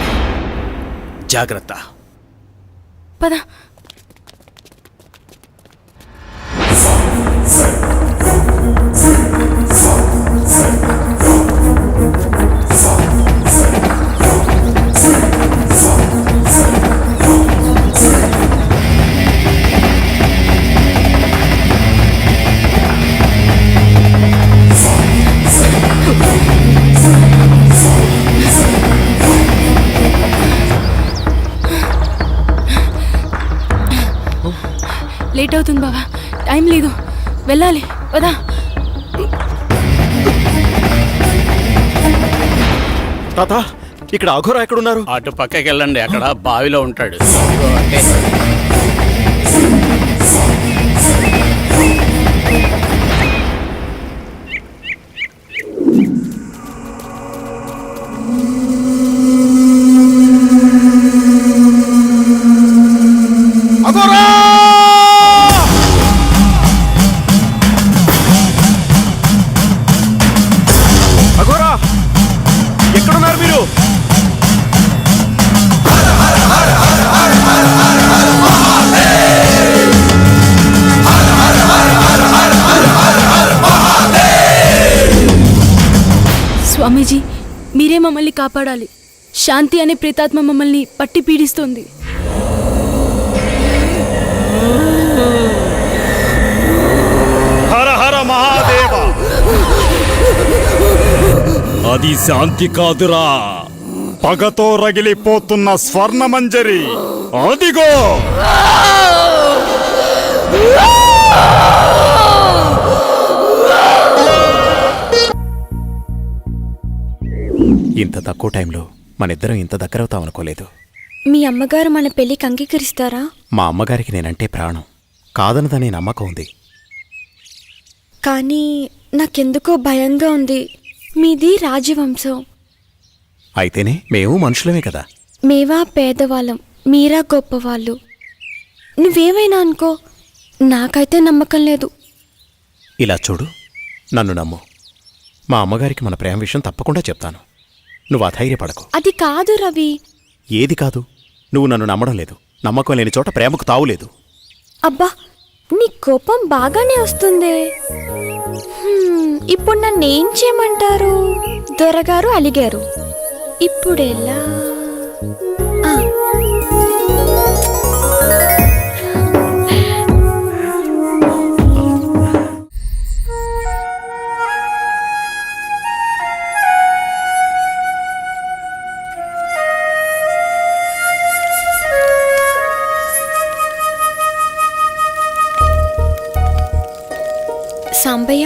జాగ్రత్త. పద. లేట్ అవుతుంది బావా, టైం లేదు, వెళ్ళాలి, వదా. తాత, ఇక్కడ అఘోరా ఎక్కడున్నారు? అటు పక్కకి వెళ్ళండి, అక్కడ బావిలో ఉంటాడు. అఘోరా! అఘోరా, ఎక్కడున్నారు మీరు? స్వామీజీ, మీరే మమ్మల్ని కాపాడాలి. శాంతి అనే ప్రేతాత్మ మమ్మల్ని పట్టి పీడిస్తోంది. హర హర మహాదేవ! అది శాంతి కాదురా, పగతో రగిలిపోతున్న స్వర్ణమంజరి. అదిగో! ఇంత తక్కువ టైంలో మనిద్దరం ఇంత దగ్గరవుతాం అనుకోలేదు. మీ అమ్మగారు మన పెళ్లికి అంగీకరిస్తారా? మా అమ్మగారికి నేనంటే ప్రాణం, కాదనదనే నమ్మకం ఉంది. కానీ నాకెందుకో భయంగా ఉంది. మీది రాజవంశం. అయితేనే మేము మనుషులమే కదా. మేవా పేదవాళ్ళం, మీరా గొప్పవాళ్ళు. నువ్వేమైనా అనుకో, నాకైతే నమ్మకం లేదు. ఇలా చూడు, నన్ను నమ్ము. మా అమ్మగారికి మన ప్రేమ విషయం తప్పకుండా చెప్తాను. నువ్వు అధైర్యపడకు. అది కాదు రవి. ఏది కాదు? నువ్వు నన్ను నమ్మడం లేదు. నమ్మకం లేని చోట ప్రేమకు తావులేదు. అబ్బా, నీ కోపం బాగానే వస్తుంది. ఇప్పుడు నన్ను ఏం చేయమంటారు? దొరగారు అలిగారు, ఇప్పుడెలా? సాంబయ్య,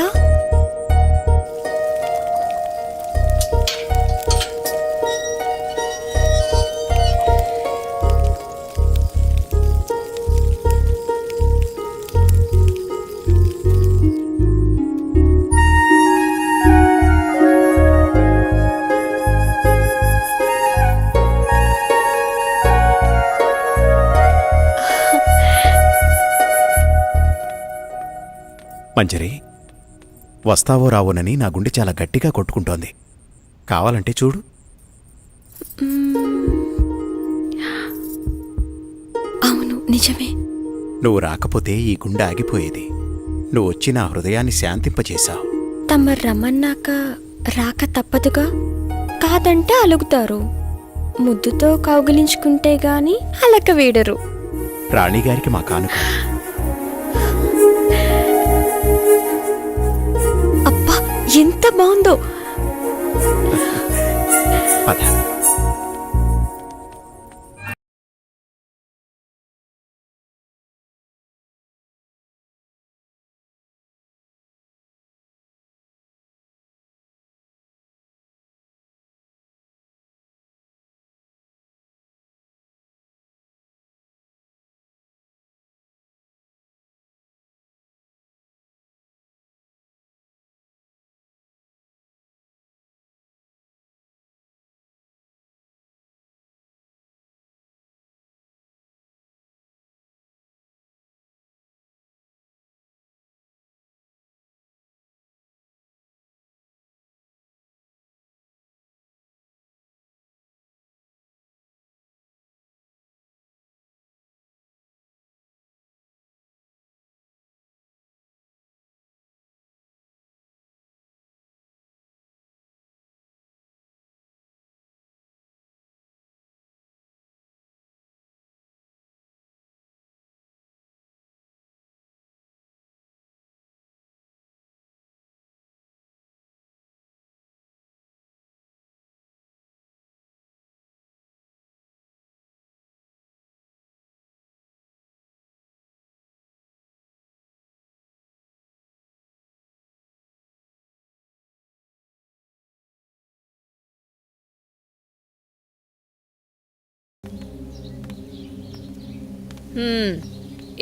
మంజరి, వస్తావో రావోనని నా గుండె చాలా గట్టిగా కొట్టుకుంటోంది. కావాలంటే చూడు. అవును, నిజమే. నువ్వు రాకపోతే ఈ గుండె ఆగిపోయేది. నువ్వు వచ్చి నా హృదయాన్ని శాంతింపచేశావు. తమరు రమ్మన్నాక రాక తప్పదుగా. కాదంటే అలుగుతారు. ముద్దుతో కౌగిలించుకుంటే గాని అలక వేడరు. రాణిగారికి మా కానుక. అబ్బా, ఎంత బాగుందో. పద.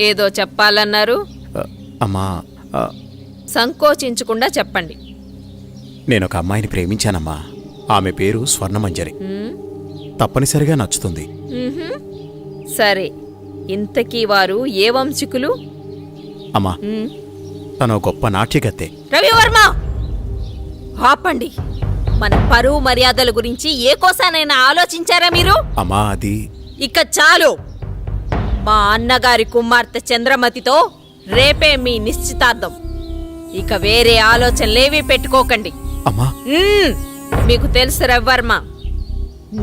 ఏదో చెప్పాలన్నారు, అమ్మా, సంకోచించకుండా చెప్పండి. నేను ఒక అమ్మాయిని ప్రేమించానమ్మా. ఆమె పేరు స్వర్ణమంజరి. హ్మ్, తప్పనిసరిగా నచ్చుతుంది. మ్హూ. సరే, ఇంతకీ వారు ఏ వంశీకులు? అమ్మా, హ్మ్. తను గొప్ప నాట్యగత్తె. రవివర్మ, ఆపండి. మన పరువు మర్యాదల గురించి ఏ కోసానైనా ఆలోచించారా మీరు? అమ్మా, అది ఇక చాలు. మా అన్నగారి కుమార్తె చంద్రమతితో రేపే మీ నిశ్చితార్థం. ఇక వేరే ఆలోచనలేవీ పెట్టుకోకండి. అమ్మా, మీకు తెలుసు రవివర్మ,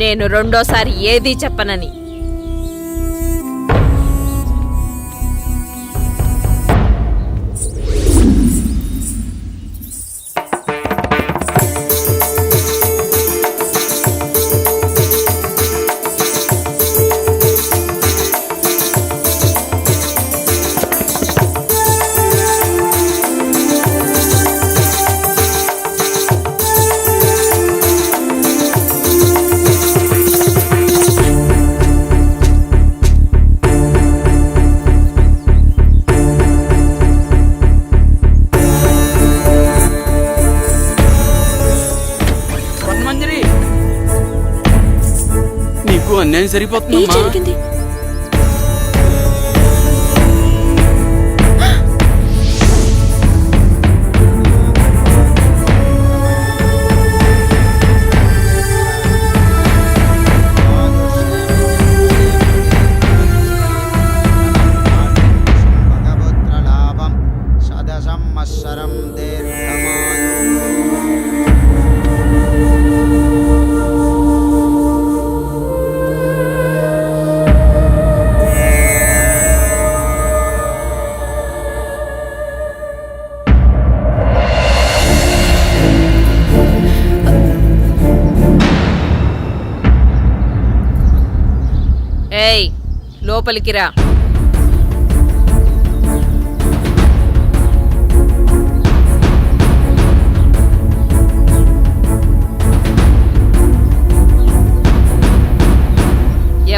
నేను రెండోసారి ఏదీ చెప్పనని. నీకు అన్యాయం సరిపోతుందమ్మా. జరిగింది? ఏయ్, లోపలికి రా.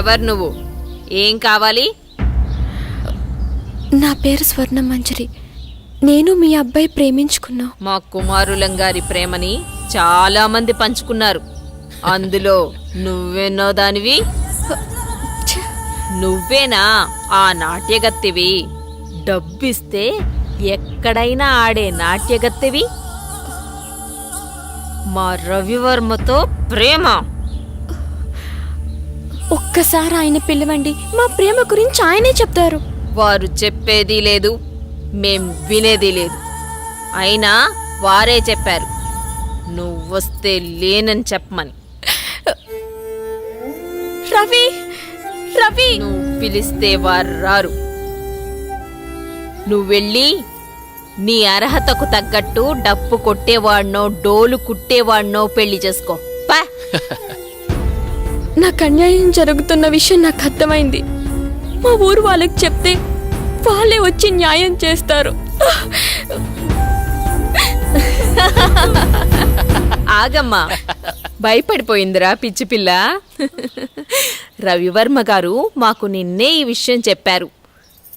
ఎవరు నువ్వు? ఏం కావాలి? నా పేరు స్వర్ణమంజరి. నేను మీ అబ్బాయి ప్రేమించుకున్నా. మా కుమారులంగారి ప్రేమని చాలా మంది పంచుకున్నారు. అందులో నువ్వెన్నో దానివి. నువ్వేనా ఆ నాట్యగత్తెవి? డబ్బిస్తే ఎక్కడైనా ఆడే నాట్యగత్తెవి? మా రవివర్మతో ప్రేమ? ఒక్కసారి ఆయన పిలవండి, మా ప్రేమ గురించి ఆయనే చెప్తారు. వారు చెప్పేది లేదు, మేం వినేది లేదు. అయినా వారే చెప్పారు నువ్వొస్తే లేనని చెప్పమని. రవి, రవి, నువ్వు పిలిస్తే వారు రారు. నువ్వెళ్ళి నీ అర్హతకు తగ్గట్టు డప్పు కొట్టేవాడినో డోలు కుట్టేవాడినో పెళ్లి చేసుకో. నాకు అన్యాయం జరుగుతున్న విషయం నాకు అర్థమైంది. మా ఊరు వాళ్ళకి చెప్తే వాళ్ళే వచ్చి న్యాయం చేస్తారు. ఆగమ్మా, భయపడిపోయిందిరా పిచ్చి పిల్ల. రవివర్మ గారు మాకు నిన్నే ఈ విషయం చెప్పారు.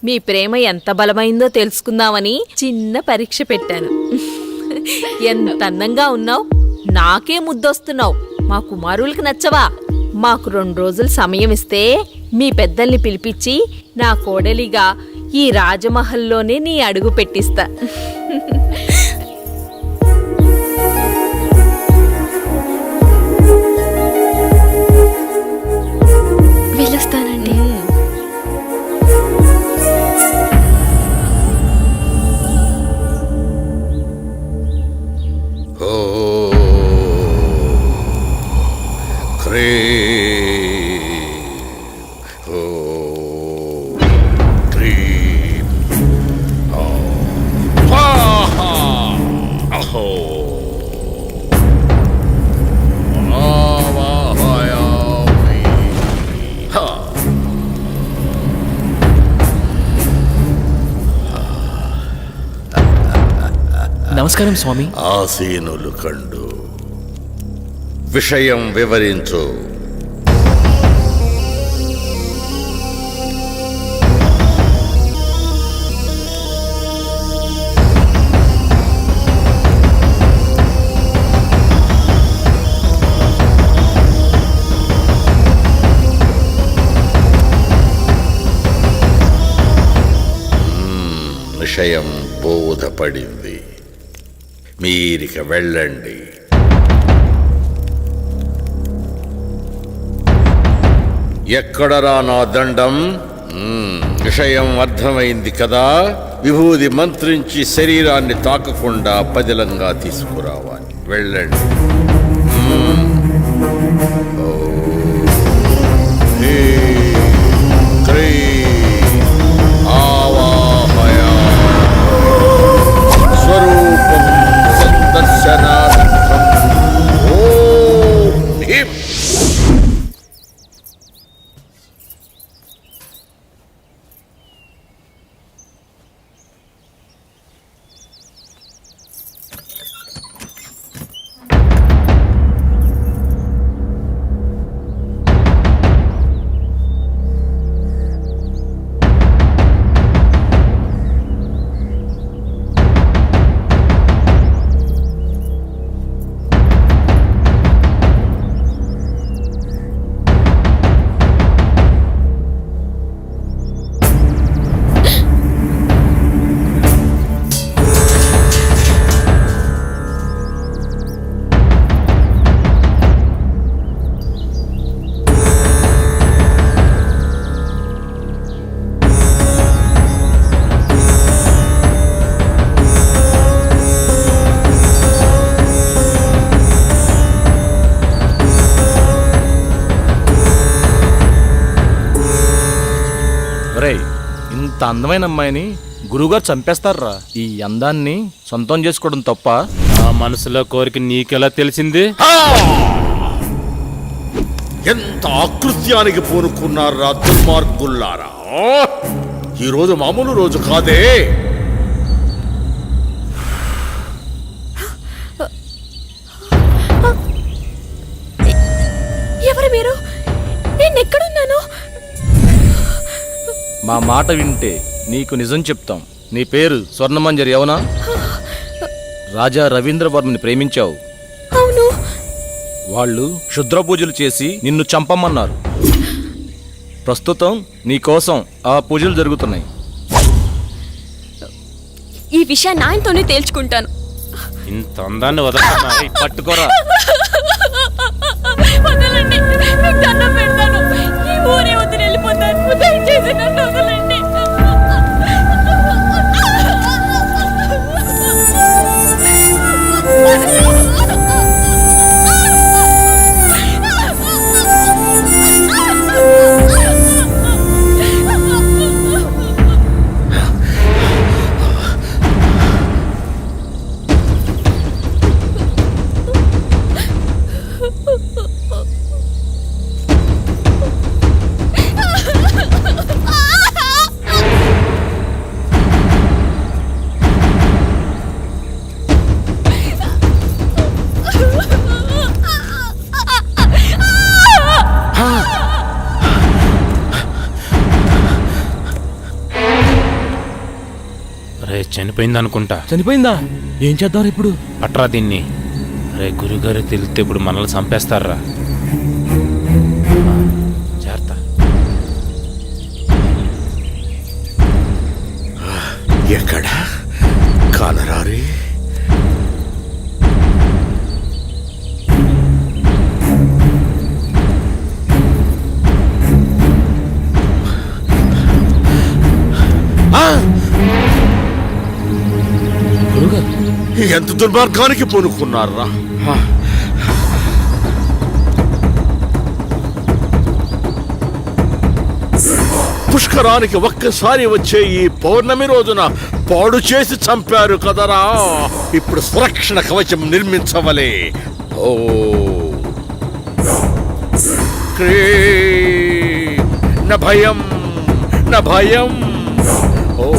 మీ ప్రేమ ఎంత బలమైందో తెలుసుకుందామని చిన్న పరీక్ష పెట్టాను. ఎంత అందంగా ఉన్నావు, నాకే ముద్దొస్తున్నావు. మా కుమారులకు నచ్చవా? మాకు 2 రోజులు సమయం ఇస్తే మీ పెద్దల్ని పిలిపించి నా కోడలిగా ఈ రాజమహల్లోనే నీ అడుగు పెట్టిస్తా. వెళ్ళొస్తానండి. నమస్కారం స్వామి. ఆసీనులు కండు విషయం వివరించు. విషయం బోధపడింది. మీరిక వెళ్ళండి. ఎక్కడరా నా దండం? విషయం అర్థమైంది కదా. విభూది మంత్రించి శరీరాన్ని తాకకుండా పదిలంగా తీసుకురావాలి. వెళ్ళండి. స్వరూపం సందర్శనార్థం. ఓం భీం. ఇంత అందమైన అమ్మాయిని గురువుగారు చంపేస్తారా? ఈ అందాన్ని సొంతం చేసుకోవడం తప్ప? నా మనసులో కోరిక నీకెలా తెలిసింది? ఎంత ఆకృత్యానికి పూనుకున్నారా దుర్మార్గుల్లారా! ఈరోజు మామూలు రోజు కాదే. ఎవరు మీరు? నేను ఎక్కడున్నాను? మా మాట వింటే నీకు నిజం చెప్తాం. నీ పేరు స్వర్ణమంజరి అవునా? రాజా రవీంద్రవర్మని ప్రేమించావు. అవును. వాళ్ళు క్షుద్ర పూజలు చేసి నిన్ను చంపమన్నారు. ప్రస్తుతం నీ కోసం ఆ పూజలు జరుగుతున్నాయి. ఈ విషయాన్ని ఆయనతోనే తేల్చుకుంటాను. ఇంత అందాన్ని వదలన్నా పట్టుకోరా. వదలండి, మీకు దండం పెడతాను. ఈ ఊరే వదిలి వెళ్ళిపోతాను. దయచేసి నన్ను వదలండి. చనిపోయింది అనుకుంటా. చనిపోయిందా? ఏం చేద్దాం ఇప్పుడు? అట్రా దీన్ని. రే గురుగారు తెలిస్తే ఇప్పుడు మనల్ని చంపేస్తారా? జాగ్రత్త. ఎక్కడ కానరారి? ఎంత దుర్మార్గానికి పూనుకున్నారా! పుష్కరానికి ఒక్కసారి వచ్చే ఈ పౌర్ణమి రోజున పాడు చేసి చంపారు కదరా. ఇప్పుడు సురక్షణ కవచం నిర్మించవలే. ఓ న భయం న భయం. ఓ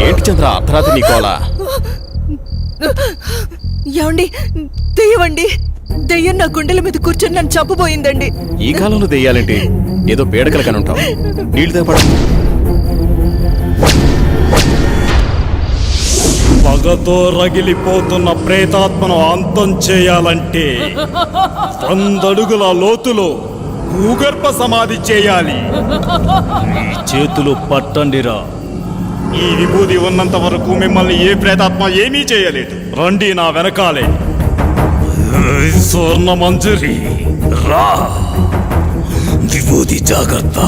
ఏంటి చంద్ర అర్ధరాత్రి నీకోలా? ఏమండి దెయ్యమండి, దెయ్యం నా గుండెల మీద కూర్చొని నన్ను చంపబోయిందండి. ఈ కాలంలో దెయ్యాలేంటి? ఏదో పేడకలు కని ఉంటావు. నీళ్ళు తేపడ. పగతో రగిలిపోతున్న ప్రేతాత్మను అంతం చేయాలంటే 100 అడుగుల లోతులో భూగర్భ సమాధి చేయాలి. ఈ చేతులు పట్టండిరా. ఈ విభూది ఉన్నంత వరకు మిమ్మల్ని ఏ ప్రేతాత్మ ఏమీ చేయలేదు. రండి నా వెనకాలే. స్వర్ణ మంజరి రా. విభూది జాగ్రత్త.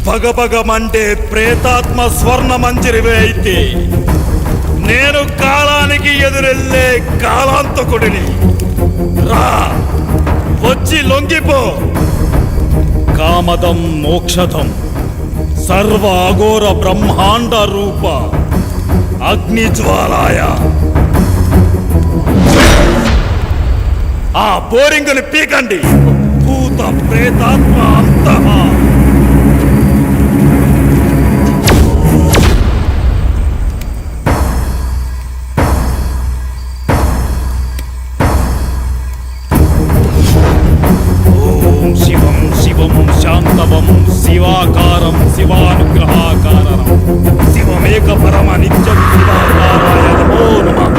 పగపగమంటే ప్రేతాత్మ స్వర్ణ మంజరివే అయితే నేను కాలానికి ఎదురెళ్ళే కాలాంతకుడిని. రా, వచ్చి లొంగిపో. కామదం మోక్షదం సర్వ అఘోర బ్రహ్మాండ రూప అగ్నిజ్వాలాయ. ఆ బోరింగుని పీకండి. భూత ప్రేతాత్మ అంతమా. శివం శివం శాంతవం శివాకారం శివానుగ్రహాకారం శివమేక పరమ నిత్యం శివాకారాయ నమో నమః.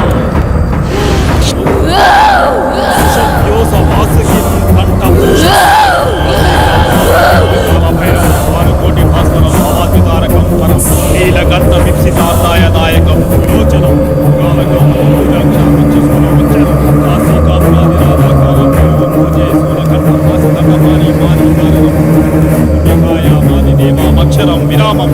శక్యోస వాసుకిం కంఠభూషణకోటి భాస్కరం భవాతితారకం పరం నీలకంఠ విప్సితార్థాయ దాయకం విలోచనం కాలకం అక్షరం విరామం.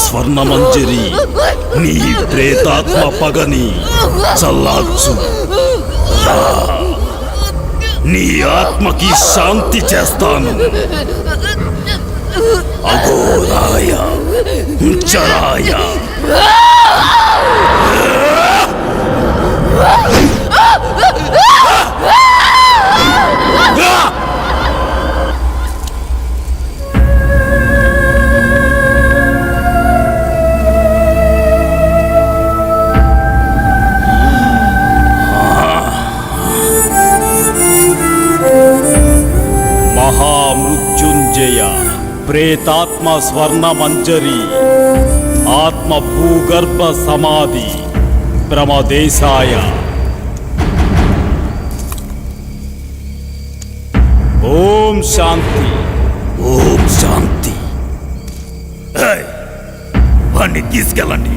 స్వర్ణమంజరి నీ ప్రేతాత్మ పగని చల్లార్చు. నీ ఆత్మకి శాంతి చేస్తాను. అఘోరాయ చరాయ మహామృత్యుంజయ ప్రేతాత్మ స్వర్ణ మంజరి ఆత్మ భూగర్భ సమాధి బ్రహ్మదేశాయ. ఓం శాంతి ఓం శాంతి. వాణ్ణి తీసుకెళ్ళండి.